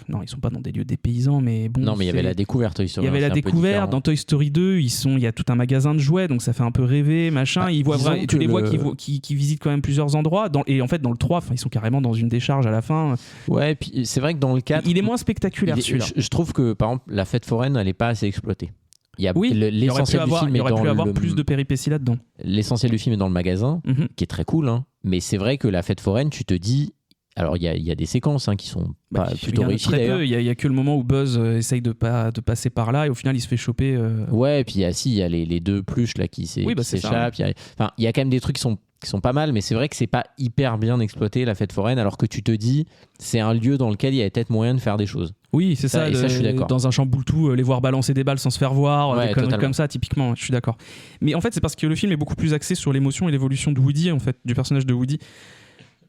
non, ils sont pas dans des lieux dépaysants, mais bon. Non, mais il y avait la découverte Toy Story. Il y avait la c'est un peu découverte. différent. Dans Toy Story 2, il y a tout un magasin de jouets, donc ça fait un peu rêver, machin. Ils voient disons tu les vois que qui visitent quand même plusieurs endroits. Et en fait, dans le 3, ils sont carrément dans une décharge à la fin. Ouais, et puis c'est vrai que dans le 4, Il est moins spectaculaire, celui-là. je trouve que, par exemple, la fête foraine, elle n'est pas assez exploitée. Il aurait pu L'essentiel du film est dans avoir plus de péripéties là-dedans. L'essentiel du film est dans le magasin, Mhm. qui est très cool, hein. Mais c'est vrai que la fête foraine, tu te dis. Alors, il y a des séquences qui sont plutôt réussies très d'ailleurs. peu. Il y a que le moment où Buzz essaye de passer par là et au final il se fait choper. Ouais, et puis il y a les deux pluches là qui C'est ça, s'échappent. Il y a quand même des trucs qui sont pas mal, mais c'est vrai que c'est pas hyper bien exploité la fête foraine, alors que tu te dis c'est un lieu dans lequel il y a peut-être moyen de faire des choses. Oui, c'est ça. Et ça, je suis d'accord. Dans un chamboule-tout, les voir balancer des balles sans se faire voir, Ouais, des conneries totalement. comme ça, typiquement. Je suis d'accord. Mais en fait, c'est parce que le film est beaucoup plus axé sur l'émotion et l'évolution de Woody, en fait, du personnage de Woody.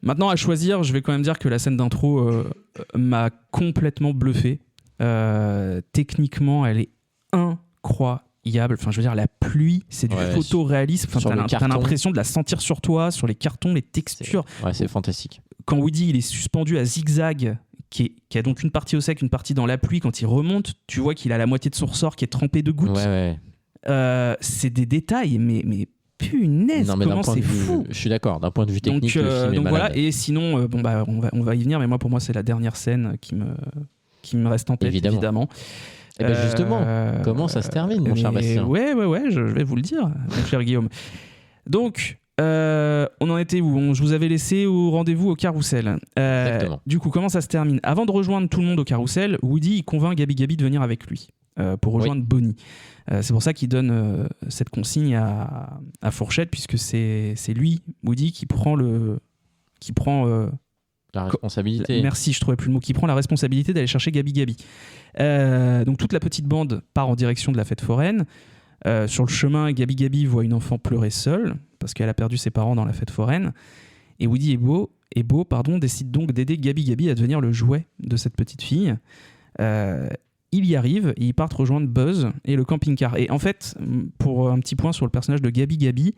Maintenant, à choisir, je vais quand même dire que la scène d'intro m'a complètement bluffé. Techniquement, elle est incroyable. Enfin, je veux dire, la pluie, c'est du photoréalisme. Enfin, t'as l'impression de la sentir sur toi, sur les cartons, les textures. C'est fantastique. Quand Woody il est suspendu à zigzag, qui a donc une partie au sec, une partie dans la pluie, quand il remonte, tu vois qu'il a la moitié de son ressort qui est trempé de gouttes. Ouais. C'est des détails, mais punaise, comment c'est fou. Je suis d'accord, d'un point de vue technique, le film est donc malade. voilà, et sinon, on va y venir, mais moi, pour moi, c'est la dernière scène qui me reste en tête, évidemment. Et ben justement, comment ça se termine, mon cher Bastien ? Ouais, je vais vous le dire, mon cher Guillaume. Donc, on en était où ? Je vous avais laissé au rendez-vous au carrousel. Exactement. Du coup, comment ça se termine ? Avant de rejoindre tout le monde au carrousel, Woody il convainc Gabi Gabi de venir avec lui pour rejoindre Bonnie. C'est pour ça qu'il donne cette consigne à Fourchette, puisque c'est lui, Woody, qui prend la responsabilité. Merci, je trouvais plus le mot. Qui prend la responsabilité d'aller chercher Gabi Gabi. Donc toute la petite bande part en direction de la fête foraine. Sur le chemin, Gabi Gabi voit une enfant pleurer seule parce qu'elle a perdu ses parents dans la fête foraine. Et Woody et Bo décide donc d'aider Gabi Gabi à devenir le jouet de cette petite fille. Il y arrive, et ils partent rejoindre Buzz et le camping-car. Et en fait, pour un petit point sur le personnage de Gabi Gabi,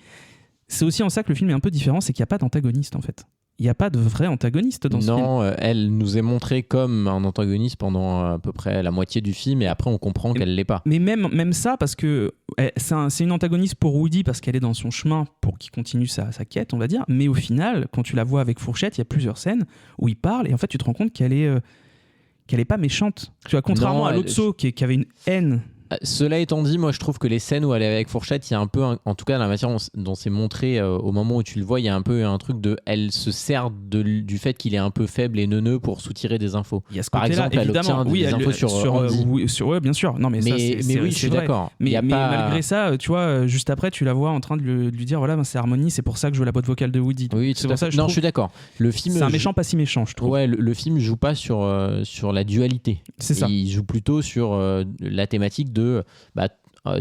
c'est aussi en ça que le film est un peu différent, c'est qu'il n'y a pas d'antagoniste en fait. Il n'y a pas de vrai antagoniste dans ce film. Non, elle nous est montrée comme un antagoniste pendant à peu près la moitié du film, et après on comprend qu'elle ne l'est pas. Mais même ça, parce que c'est une antagoniste pour Woody, parce qu'elle est dans son chemin pour qu'il continue sa quête, on va dire. Mais au final, quand tu la vois avec Fourchette, il y a plusieurs scènes où il parle, et en fait tu te rends compte qu'elle est pas méchante. Tu vois, contrairement à l'autre qui avait une haine. Cela étant dit, moi je trouve que les scènes où elle est avec Fourchette, il y a un peu, en tout cas la matière dont c'est montré au moment où tu le vois, il y a un peu un truc de, elle se sert du fait qu'il est un peu faible et neuneux pour soutirer des infos. Il y a ce Par côté-là, exemple, elle évidemment. obtient des infos sur Andy. Ouais, bien sûr. Non, mais ça, oui, je suis vrai. d'accord. Mais malgré ça, tu vois, juste après, tu la vois en train de lui dire, voilà, c'est Harmony, c'est pour ça que je veux la boîte vocale de Woody. Oui, c'est pour ça. Je suis d'accord. Le film, c'est un méchant pas si méchant, je trouve. Ouais, le film joue pas sur la dualité. C'est ça. Il joue plutôt sur la thématique de,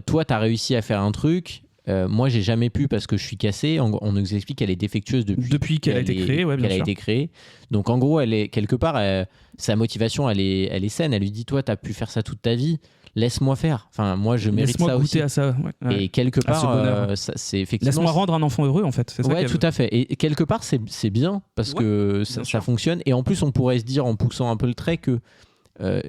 toi, t'as réussi à faire un truc. Moi, j'ai jamais pu parce que je suis cassé. On nous explique qu'elle est défectueuse depuis qu'elle a été créée. Ouais, bien sûr. a été créée. Donc, en gros, elle est quelque part, sa motivation, elle est saine. Elle lui dit, toi, t'as pu faire ça toute ta vie. Laisse-moi faire. Enfin, moi, je mérite ça aussi. Laisse-moi goûter à ça. Ouais. Et quelque part, c'est effectivement. Laisse-moi rendre un enfant heureux, en fait. C'est ça. Ouais, tout à fait. Et quelque part, c'est bien parce que ça fonctionne. Et en plus, on pourrait se dire, en poussant un peu le trait, que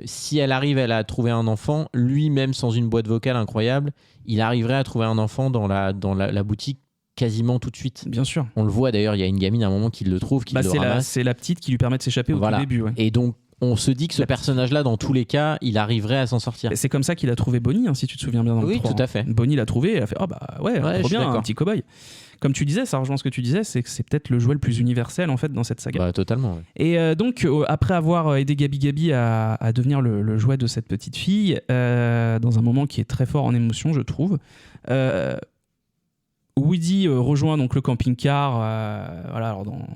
si elle arrive à trouver un enfant, lui-même sans une boîte vocale incroyable, il arriverait à trouver un enfant dans la boutique quasiment tout de suite. Bien sûr. On le voit d'ailleurs, il y a une gamine à un moment qui le trouve, qui le ramasse. C'est la petite qui lui permet de s'échapper au tout début. Ouais. Et donc, on se dit que ce personnage-là, dans tous les cas, il arriverait à s'en sortir. C'est comme ça qu'il a trouvé Bonnie, si tu te souviens bien dans le 3. Oui, tout à fait. Bonnie l'a trouvé, elle a fait trop bien, un petit cow-boy. Comme tu disais, ça rejoint ce que tu disais, c'est que c'est peut-être le jouet le plus universel en fait dans cette saga. Totalement. Ouais. Et donc, après avoir aidé Gabi Gabi à devenir le jouet de cette petite fille, dans un moment qui est très fort en émotion, je trouve, Woody rejoint donc le camping-car,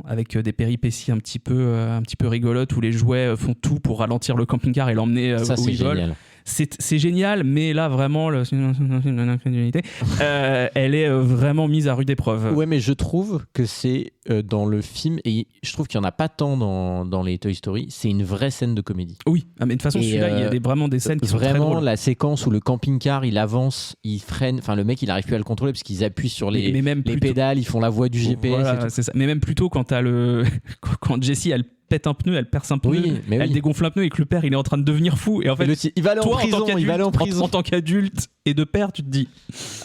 avec des péripéties un petit peu rigolotes où les jouets font tout pour ralentir le camping-car et l'emmener où ils veulent. C'est génial, mais là vraiment elle est vraiment mise à rude épreuve. Ouais, mais je trouve que c'est dans le film, et je trouve qu'il n'y en a pas tant dans les Toy Story, c'est une vraie scène de comédie. Oui, mais de toute façon celui-là il y a vraiment des scènes qui sont très drôles. La séquence où le camping-car il avance, il freine, enfin le mec il n'arrive plus à le contrôler parce qu'ils appuient sur les pédales, ils font la voie du GPS. Voilà, c'est ça. Mais même plutôt quand Jessie elle pète un pneu, elle perce un pneu, Oui, mais elle oui. dégonfle un pneu et que le père il est en train de devenir fou. Et en fait, Il va aller en toi, prison, il va aller en prison. En tant qu'adulte et de père, tu te dis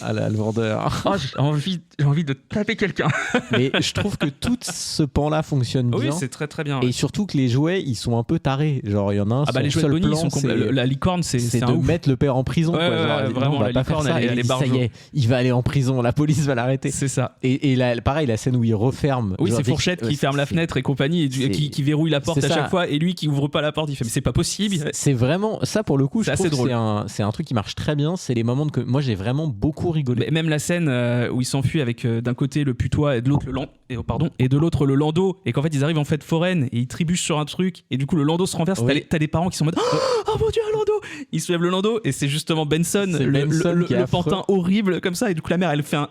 Ah là, le vendeur. oh, j'ai envie de taper quelqu'un. Mais je trouve que tout ce pan-là fonctionne Oui, bien. c'est très très bien. Et surtout que les jouets, ils sont un peu tarés. Genre, il y en a un, Ah bah son les jouets de seul Bonnie, ils plan, sont c'est- la licorne, c'est c'est un de ouf. mettre le père en prison. Ouais, quoi. ouais, Genre, ouais, non, vraiment, on va la pas faire licorne, ça. elle Et est il dit, ça y barjo. est, il va aller en prison, la police va l'arrêter. C'est ça. Et pareil, la scène où il referme. Oui, genre, c'est Fourchette qui ferme la c'est- fenêtre et compagnie, et c'est- qui verrouille la porte c'est à ça. chaque fois, et lui qui ouvre pas la porte, il fait mais c'est pas possible. C'est vraiment ça pour le coup. Je C'est trouve assez que drôle. c'est un truc qui marche très bien. C'est les moments que moi j'ai vraiment beaucoup rigolé. Mais même la scène où il s'enfuit avec d'un côté le putois et de l'autre et de l'autre le landau, et qu'en fait ils arrivent en fête foraine et ils trébuchent sur un truc, et du coup le landau se renverse. Oui. T'as des parents qui sont en mode oh mon dieu, un landau. Ils soulèvent le landau et c'est justement Benson, C'est Benson qui est le affreux. pantin horrible comme ça, et du coup la mère elle fait un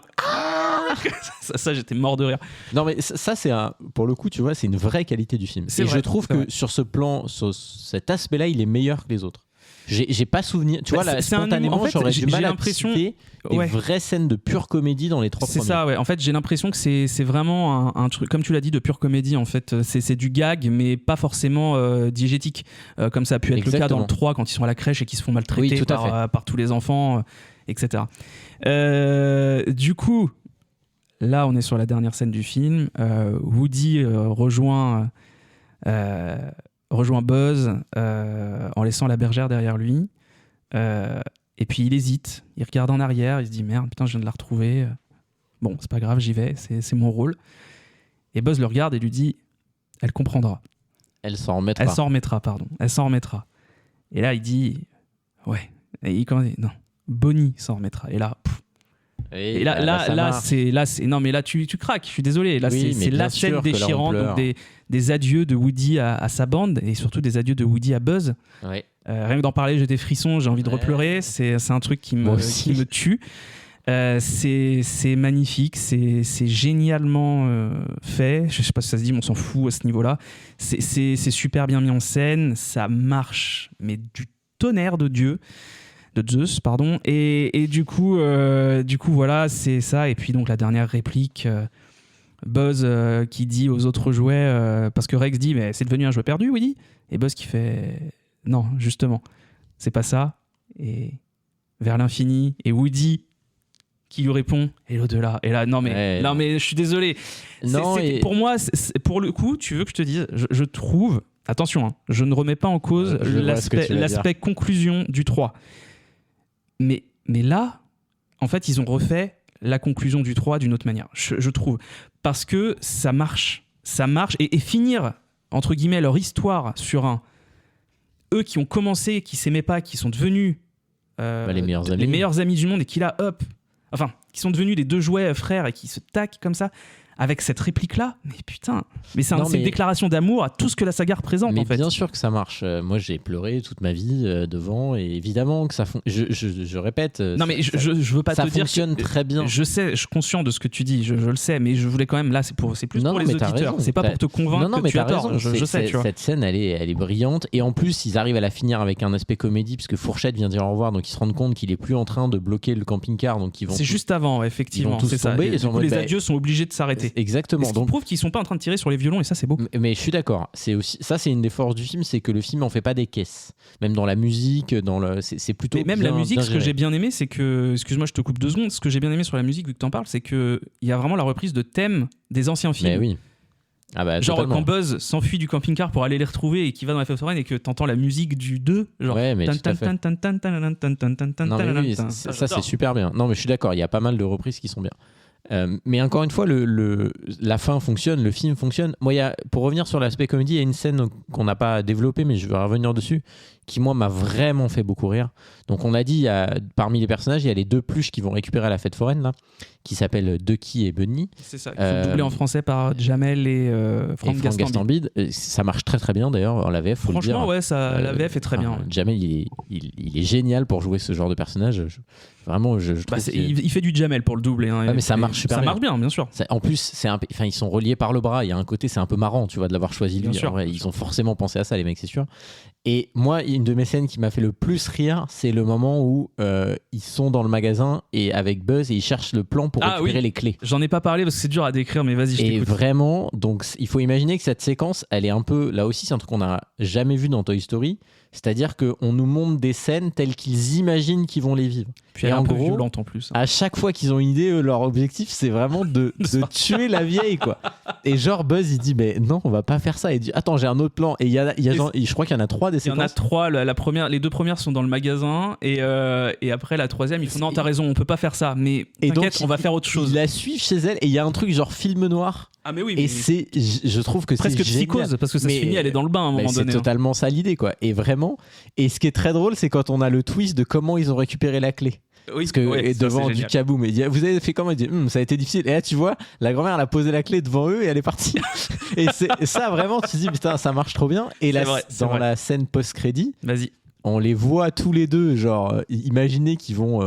ça j'étais mort de rire. Non mais ça c'est pour le coup tu vois c'est une vraie qualité du film. C'est Et vrai, je trouve c'est que vrai. sur ce plan, sur cet aspect-là, il est meilleur que les autres. J'ai pas souvenir. Tu Bah, vois là, c'est un humour- spontanément en fait, j'aurais j'ai du mal à l'impression- citer des Ouais. vraies scènes de pure comédie dans les trois C'est premiers. ça, ouais. En fait, j'ai l'impression que c'est vraiment un truc, comme tu l'as dit, de pure comédie. En fait, c'est du gag, mais pas forcément diégétique, comme ça a pu être le cas Exactement. dans le 3 quand ils sont à la crèche et qu'ils se font maltraiter Oui, tout à fait. par tous les enfants, etc. Du coup, là, on est sur la dernière scène du film. Woody rejoint Buzz en laissant la bergère derrière lui. Et puis il hésite, il regarde en arrière, il se dit merde, putain, je viens de la retrouver. Bon, c'est pas grave, j'y vais, c'est mon rôle. Et Buzz le regarde et lui dit elle comprendra. Elle s'en remettra. Elle s'en remettra, pardon. Elle s'en remettra. Et là, il dit ouais. Et il commence, non, Bonnie s'en remettra. Et là, pff. Et ça marche. c'est non mais là tu craques, je suis désolé, là Oui, mais c'est bien la sûr scène que là, on déchirante, pleure. donc des adieux de Woody à sa bande, et surtout des adieux de Woody à Buzz. Ouais. Rien que d'en parler, j'ai des frissons, j'ai envie de Ouais. repleurer, c'est un truc qui Moi me aussi. tue. C'est magnifique, c'est génialement fait, je sais pas si ça se dit mais on s'en fout à ce niveau-là. C'est super bien mis en scène, ça marche mais du tonnerre de Dieu. De Zeus, pardon, et du coup voilà, c'est ça. Et puis donc la dernière réplique, Buzz qui dit aux autres jouets, parce que Rex dit mais c'est devenu un jouet perdu, Woody, et Buzz qui fait non, justement c'est pas ça, et vers l'infini, et Woody qui lui répond et l'au-delà, et là non mais je suis désolé. Non, et- Pour moi pour le coup, tu veux que je te dise, je trouve, attention, hein, je ne remets pas en cause Je vois ce que tu veux dire. l'aspect conclusion du 3. Mais là, en fait, ils ont refait la conclusion du 3 d'une autre manière, je trouve. Parce que ça marche. Et finir, entre guillemets, leur histoire sur eux qui ont commencé, qui s'aimaient pas, qui sont devenus les meilleurs amis du monde, et qui là, hop, enfin, qui sont devenus les deux jouets frères et qui se taquent comme ça, avec cette réplique-là, mais putain, mais c'est une déclaration d'amour à tout ce que la saga représente, mais en fait. bien sûr que ça marche. Moi, j'ai pleuré toute ma vie devant, et évidemment que ça je répète. Non, mais je veux pas ça te dire que fonctionne très bien. Je sais, je suis conscient de ce que tu dis, je le sais, mais je voulais quand même, là, c'est plus Non, pour les mais t'as auditeurs, raison. c'est pas pour te convaincre Non, que mais tu as t'as tort, raison. je sais, tu vois. Cette scène, elle est brillante, et en plus, ils arrivent à la finir avec un aspect comédie, puisque Fourchette vient dire au revoir, donc ils se rendent compte qu'il est plus en train de bloquer le camping-car, donc ils vont. C'est juste avant, effectivement, tous c'est ça. tomber, Et ils du sont en coup, mode, les bah, adieux sont obligés de s'arrêter. Exactement. Ce qui prouve qu'ils sont pas en train de tirer sur les violons, et ça, c'est beau. Mais je suis d'accord. C'est aussi ça, c'est une des forces du film, c'est que le film en fait pas des caisses. Même dans la musique, c'est plutôt. Mais même bien- la musique, bien ce que géré. j'ai bien aimé, c'est que, excuse-moi, je te coupe 2 secondes, ce que j'ai bien aimé sur la musique, vu que t'en parles, c'est qu'il y a vraiment la reprise de thèmes des anciens films. Mais oui. Ah bah, Genre totalement. quand Buzz s'enfuit du camping-car pour aller les retrouver et qu'il va dans la fête foraine et que t'entends la musique du 2, genre Ouais, mais tout à fait. Non, mais oui, ça j'adore. c'est super bien. Non, mais je suis d'accord, il y a pas mal de reprises qui sont bien. Mais encore une fois, la fin fonctionne, le film fonctionne. Moi, pour revenir sur l'aspect comédie, il y a une scène qu'on n'a pas développée, mais je vais revenir dessus, qui moi m'a vraiment fait beaucoup rire. Donc on a dit, parmi les personnages, il y a les 2 pluches qui vont récupérer à la fête foraine, là, qui s'appellent Ducky et Bunny. C'est ça, qui sont doublés en français par Jamel et Franck Gastambide. Ça marche très très bien d'ailleurs en la VF, faut le dire. Franchement, ouais, la VF est très bien. Ouais. Jamel, il est génial pour jouer ce genre de personnage. Vraiment, je trouve il fait du Jamel pour le doubler. Hein, ouais, mais ça marche super bien. Ça marche bien, bien sûr. En plus, ils sont reliés par le bras. Il y a un côté, c'est un peu marrant, tu vois, de l'avoir choisi lui. Bien sûr. En vrai, ils ont forcément pensé à ça, les mecs, c'est sûr. Et moi, une de mes scènes qui m'a fait le plus rire, c'est le moment où ils sont dans le magasin et avec Buzz et ils cherchent le plan pour récupérer les clés. J'en ai pas parlé parce que c'est dur à décrire, mais vas-y, je Et t'écoute. vraiment, donc il faut imaginer que cette séquence, elle est un peu, là aussi, c'est un truc qu'on n'a jamais vu dans Toy Story. C'est-à-dire qu'on nous montre des scènes telles qu'ils imaginent qu'ils vont les vivre. Puis elle et est en un peu gros, violente en plus. à chaque fois qu'ils ont une idée, leur objectif, c'est vraiment de tuer la vieille, quoi. Et genre, Buzz, il dit, mais non, on va pas faire ça. Il dit, attends, j'ai un autre plan. Et il y a genre, je crois qu'il y en a 3 des Il y séquences. en a 3, les 2 premières sont dans le magasin et après la troisième, il faut non, t'as raison, on peut pas faire ça, mais Et t'inquiète, donc, on va faire autre chose. Ils la suivent chez elle et il y a un truc genre film noir. Ah mais oui, Et c'est, je trouve que presque c'est génial. psychose parce que ça se finit, elle est dans le bain à un moment C'est donné. hein. totalement ça l'idée, quoi. Et vraiment, et ce qui est très drôle, c'est quand on a le twist de comment ils ont récupéré la clé. Oui, Parce que ouais, et ça, devant c'est du génial. kaboom, il dit, vous avez fait comment? Il dit, ça a été difficile. Et là, tu vois, la grand-mère, elle a posé la clé devant eux et elle est partie. Et ça, vraiment, tu te dis, putain, ça marche trop bien. Et C'est là, vrai, c'est dans vrai. la scène post-crédit, Vas-y. on les voit tous les deux, genre, imaginez qu'ils vont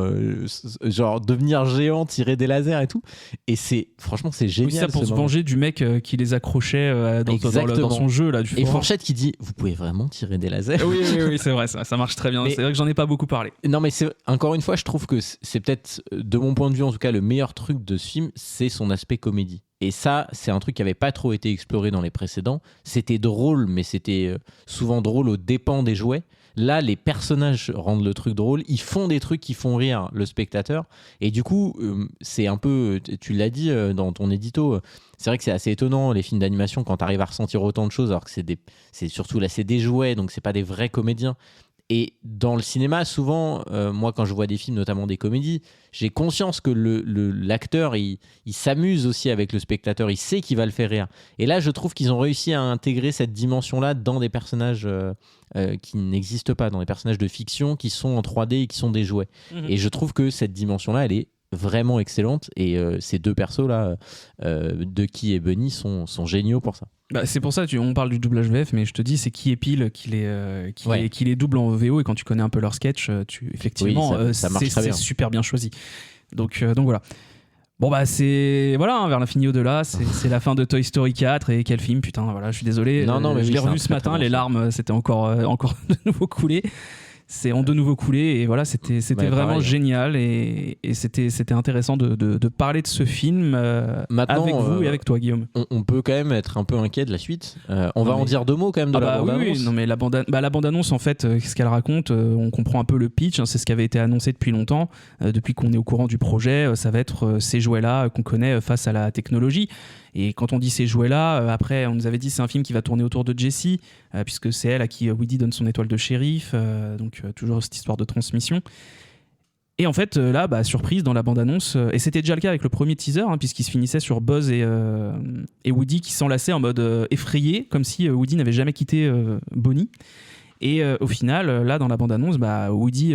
genre devenir géants, tirer des lasers et tout. Et franchement, c'est génial. Oui, ça pour ce se moment. venger du mec qui les accrochait dans Exactement. son jeu là. Du Et forum. Fourchette qui dit, vous pouvez vraiment tirer des lasers? Oui, c'est vrai, ça marche très bien. Mais- C'est vrai que j'en ai pas beaucoup parlé. Non, mais encore une fois, je trouve que c'est peut-être, de mon point de vue en tout cas, le meilleur truc de ce film, c'est son aspect comédie. Et ça, c'est un truc qui n'avait pas trop été exploré dans les précédents. C'était drôle, mais c'était souvent drôle aux dépens des jouets. Là, les personnages rendent le truc drôle. Ils font des trucs qui font rire le spectateur. Et du coup, c'est un peu... Tu l'as dit dans ton édito, c'est vrai que c'est assez étonnant, les films d'animation, quand tu arrives à ressentir autant de choses, alors que c'est surtout là, c'est des jouets, donc c'est pas des vrais comédiens. Et dans le cinéma, souvent, moi, quand je vois des films, notamment des comédies, j'ai conscience que l'acteur, il s'amuse aussi avec le spectateur, il sait qu'il va le faire rire. Et là, je trouve qu'ils ont réussi à intégrer cette dimension-là dans des personnages qui n'existent pas, dans des personnages de fiction qui sont en 3D et qui sont des jouets. Et je trouve que cette dimension-là, elle est vraiment excellente. Et ces deux persos-là, Ducky et Bunny, sont géniaux pour ça. Bah, c'est pour ça, on parle du doublage VF, mais je te dis, c'est qui est pile qui les double en VO, et quand tu connais un peu leur sketch, effectivement, Oui, ça marche très bien. C'est super bien choisi. Donc voilà. Bon bah voilà, hein, vers l'infini au-delà, c'est la fin de Toy Story 4, et quel film, putain, voilà, je suis désolé. Non, mais je oui, l'ai c'est un revu ce très, matin, très bon les film. larmes, c'était encore de nouveau coulé. C'est en de nouveau coulé, et voilà, c'était vraiment pareil. génial, et c'était intéressant de parler de ce film Maintenant, avec vous et avec toi, Guillaume. On peut quand même être un peu inquiet de la suite. On va mais- en dire 2 mots quand même de la bande-annonce. Oui, non mais la bande-annonce en fait, qu'est-ce qu'elle raconte, on comprend un peu le pitch, hein, c'est ce qui avait été annoncé depuis longtemps, depuis qu'on est au courant du projet, ça va être ces jouets-là qu'on connaît face à la technologie. Et quand on dit ces jouets-là, après on nous avait dit c'est un film qui va tourner autour de Jessie, puisque c'est elle à qui Woody donne son étoile de shérif, donc toujours cette histoire de transmission. Et en fait, là, surprise dans la bande-annonce, et c'était déjà le cas avec le premier teaser, hein, puisqu'il se finissait sur Buzz et Woody qui s'enlaçaient en mode effrayé, comme si Woody n'avait jamais quitté Bonnie. Et au final, là, dans la bande-annonce, Woody,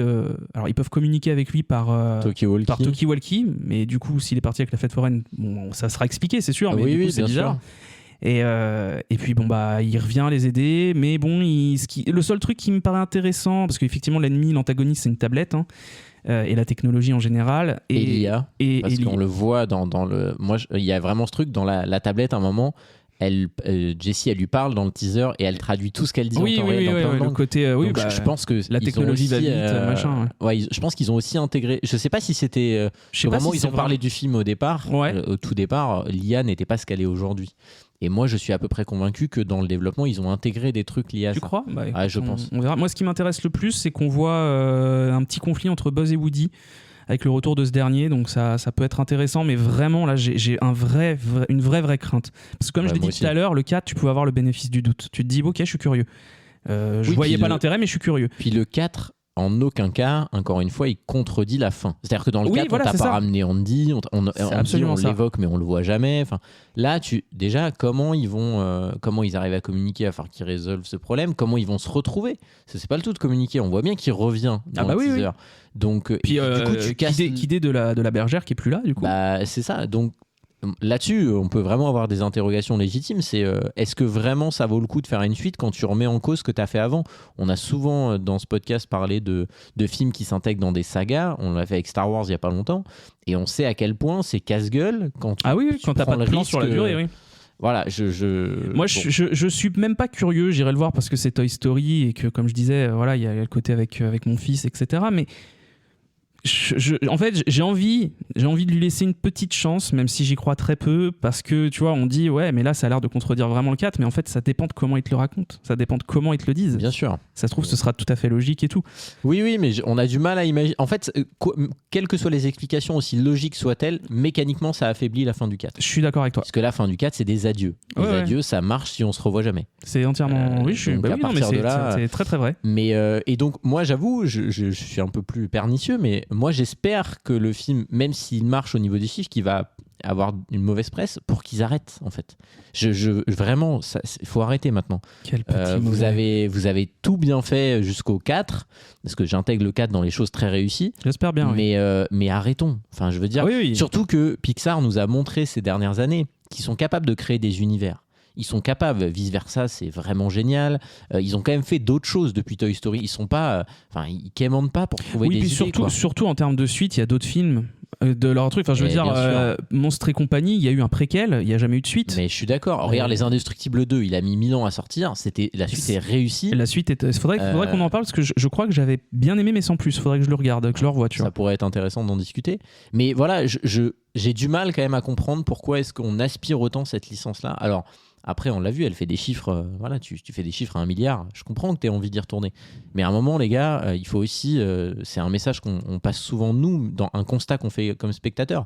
alors ils peuvent communiquer avec lui par talkie-walkie, mais du coup, s'il est parti avec la fête foraine, bon, ça sera expliqué, c'est sûr, mais du coup, c'est bien bizarre. sûr. Et puis il revient les aider, mais bon, le seul truc qui me paraît intéressant, parce qu'effectivement l'ennemi, l'antagoniste, c'est une tablette, hein, et la technologie en général. Et l'IA, parce qu'on le voit dans le... Moi, il y a vraiment ce truc dans la tablette, à un moment, Jessie, elle lui parle dans le teaser et elle traduit tout ce qu'elle dit en temps réel dans plein de le langues. côté, Donc, je pense que la technologie va vite, machin. Je pense qu'ils ont aussi intégré. Je sais pas si c'était. Je sais pas vraiment, si ils ont parlé du film au départ. Ouais. Au tout départ, l'IA n'était pas ce qu'elle est aujourd'hui. Et moi, je suis à peu près convaincu que dans le développement, ils ont intégré des trucs liés à Tu ça. crois ? Je pense. On verra. Moi, ce qui m'intéresse le plus, c'est qu'on voit un petit conflit entre Buzz et Woody avec le retour de ce dernier, donc ça peut être intéressant, mais vraiment là j'ai une vraie crainte, parce que comme je l'ai dit tout à l'heure, le 4, tu pouvais avoir le bénéfice du doute, tu te dis ok, je suis curieux, je voyais pas l'intérêt, mais je suis curieux. Puis le 4, en aucun cas, encore une fois, il contredit la fin. C'est-à-dire que dans le 4, voilà, on t'a pas ramené Andy, on l'évoque, mais on le voit jamais. Enfin, là, déjà, comment ils arrivent à communiquer, à faire qu'ils résolvent ce problème, comment ils vont se retrouver. C'est pas le tout de communiquer. On voit bien qu'il revient dans le teaser. Donc, puis, du coup, tu casses... Qu'idée de la bergère qui est plus là, du coup. C'est ça. Donc, là-dessus, on peut vraiment avoir des interrogations légitimes. C'est est-ce que vraiment ça vaut le coup de faire une suite quand tu remets en cause ce que tu as fait avant ? On a souvent dans ce podcast parlé de films qui s'intègrent dans des sagas. On l'a fait avec Star Wars il n'y a pas longtemps. Et on sait à quel point c'est casse-gueule quand quand t'as pas de plan sur la durée, oui. Voilà, Moi, bon. je suis même pas curieux. J'irai le voir parce que c'est Toy Story et que, comme je disais, voilà, il y a le côté avec mon fils, etc. Mais en fait, j'ai envie de lui laisser une petite chance, même si j'y crois très peu, parce que tu vois, on dit ouais, mais là, ça a l'air de contredire vraiment le 4, mais en fait, ça dépend de comment ils te le racontent, ça dépend de comment ils te le disent. Bien sûr. Ça se trouve, ce sera tout à fait logique et tout. Oui, mais on a du mal à imaginer. En fait, quelles que soient les explications, aussi logiques soient-elles, mécaniquement, ça affaiblit la fin du 4. Je suis d'accord avec toi. Parce que la fin du 4, c'est des adieux. Les adieux, ça marche si on se revoit jamais. C'est entièrement. Oui, je suis. Donc à non, mais partir de là, c'est très très vrai. Mais et donc moi, j'avoue, je suis un peu plus pernicieux, mais moi, j'espère que le film, même s'il marche au niveau des chiffres, qu'il va avoir une mauvaise presse pour qu'ils arrêtent en fait. Vraiment, il faut arrêter maintenant. Quel petit vous avez tout bien fait jusqu'au 4, parce que j'intègre le 4 dans les choses très réussies. J'espère bien. Mais arrêtons. Enfin, je veux dire, surtout que Pixar nous a montré ces dernières années qu'ils sont capables de créer des univers. Ils sont capables, vice versa, c'est vraiment génial. Ils ont quand même fait d'autres choses depuis Toy Story. Ils sont pas, ils quémandent pas pour trouver des idées. Oui, surtout en termes de suite, il y a d'autres films de leur truc. Enfin, je veux dire, Monstres et compagnie, il y a eu un préquel, il n'y a jamais eu de suite. Mais je suis d'accord. Regarde, Les Indestructibles 2, il a mis 1000 ans à sortir. La suite est réussie. La suite est. Faudrait qu'on en parle parce que je crois que j'avais bien aimé, mais sans plus. Faudrait que je le regarde, que je le revoie. Tu vois. Ça pourrait être intéressant d'en discuter. Mais voilà, j'ai du mal quand même à comprendre pourquoi est-ce qu'on aspire autant cette licence-là. Alors. Après, on l'a vu, elle fait des chiffres. Voilà, tu fais des chiffres à 1 milliard. Je comprends que tu aies envie d'y retourner. Mais à un moment, les gars, il faut aussi. C'est un message qu'on passe souvent, nous, dans un constat qu'on fait comme spectateur.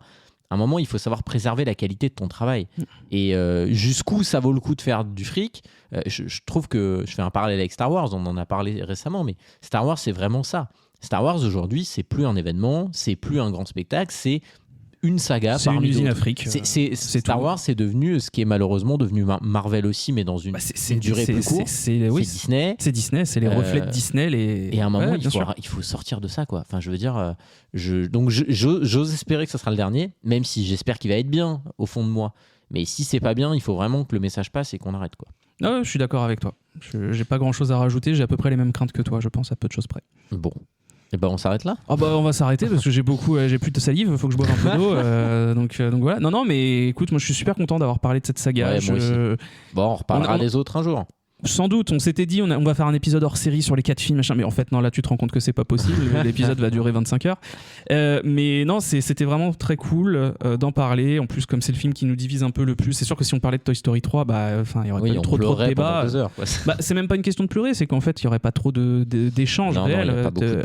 À un moment, il faut savoir préserver la qualité de ton travail. Et jusqu'où ça vaut le coup de faire du fric. Je trouve que. Je fais un parallèle avec Star Wars, on en a parlé récemment, mais Star Wars, c'est vraiment ça. Star Wars, aujourd'hui, c'est plus un événement, c'est plus un grand spectacle, c'est une saga c'est parmi une usine d'autres. Afrique. C'est Star tout. Wars, c'est devenu ce qui est malheureusement devenu Marvel aussi, mais dans une durée plus courte. C'est Disney. C'est Disney, c'est les reflets de Disney. Et à un moment, il faut sortir de ça, quoi. Enfin, je veux dire, donc j'ose espérer que ça sera le dernier, même si j'espère qu'il va être bien au fond de moi. Mais si c'est pas bien, il faut vraiment que le message passe et qu'on arrête, quoi. Ah, je suis d'accord avec toi. J'ai pas grand chose à rajouter. J'ai à peu près les mêmes craintes que toi, je pense, à peu de choses près. Bon. Et on s'arrête là. On va s'arrêter parce que j'ai plus de salive, faut que je boive un peu d'eau. Donc voilà. Non, mais écoute, moi je suis super content d'avoir parlé de cette saga. Ouais, moi aussi. Bon, on reparlera des autres un jour. Sans doute, on s'était dit on va faire un épisode hors série sur les 4 films, machin, mais en fait non, là tu te rends compte que c'est pas possible, l'épisode va durer 25 heures. Mais non, c'était vraiment très cool d'en parler. En plus, comme c'est le film qui nous divise un peu le plus, c'est sûr que si on parlait de Toy Story 3, il y aurait pas eu trop de débats. 2 heures, quoi. C'est même pas une question de pleurer, c'est qu'en fait il y aurait pas trop d'échanges réels.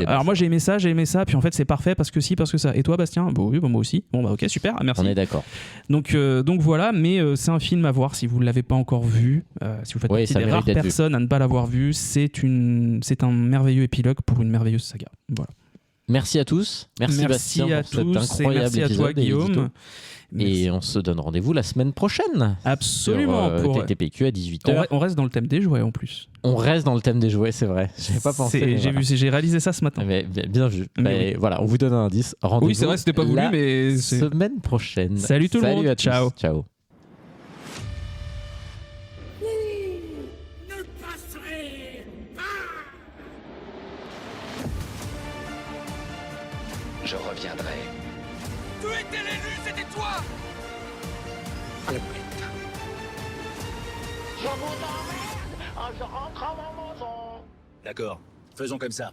Alors moi j'ai aimé ça, puis en fait c'est parfait parce que si, parce que ça. Et toi Bastien? Oui, moi aussi. Bon ok, super, merci. On est d'accord. Donc voilà, mais c'est un film à voir si vous ne l'avez pas encore vu, si vous faites partie des rares personnes à ne pas l'avoir vu, c'est un merveilleux épilogue pour une merveilleuse saga. Voilà. Merci à tous. Merci Bastien à pour tous, cet incroyable merci à toi Guillaume. Et on se donne rendez-vous la semaine prochaine. Absolument. Pour TTPQ à 18h. On reste dans le thème des jouets en plus. On reste dans le thème des jouets, c'est vrai. J'avais pas pensé. J'ai réalisé ça ce matin. Mais bien vu. Voilà, on vous donne un indice. Rendez-vous. Oui, c'est vrai, c'était pas voulu, mais semaine prochaine. Salut tout le monde. À tous. Ciao. Ciao. Je reviendrai. Tu étais l'élu, c'était toi! Répète. Je vous emmerde, je rentre à ma maison. D'accord, faisons comme ça.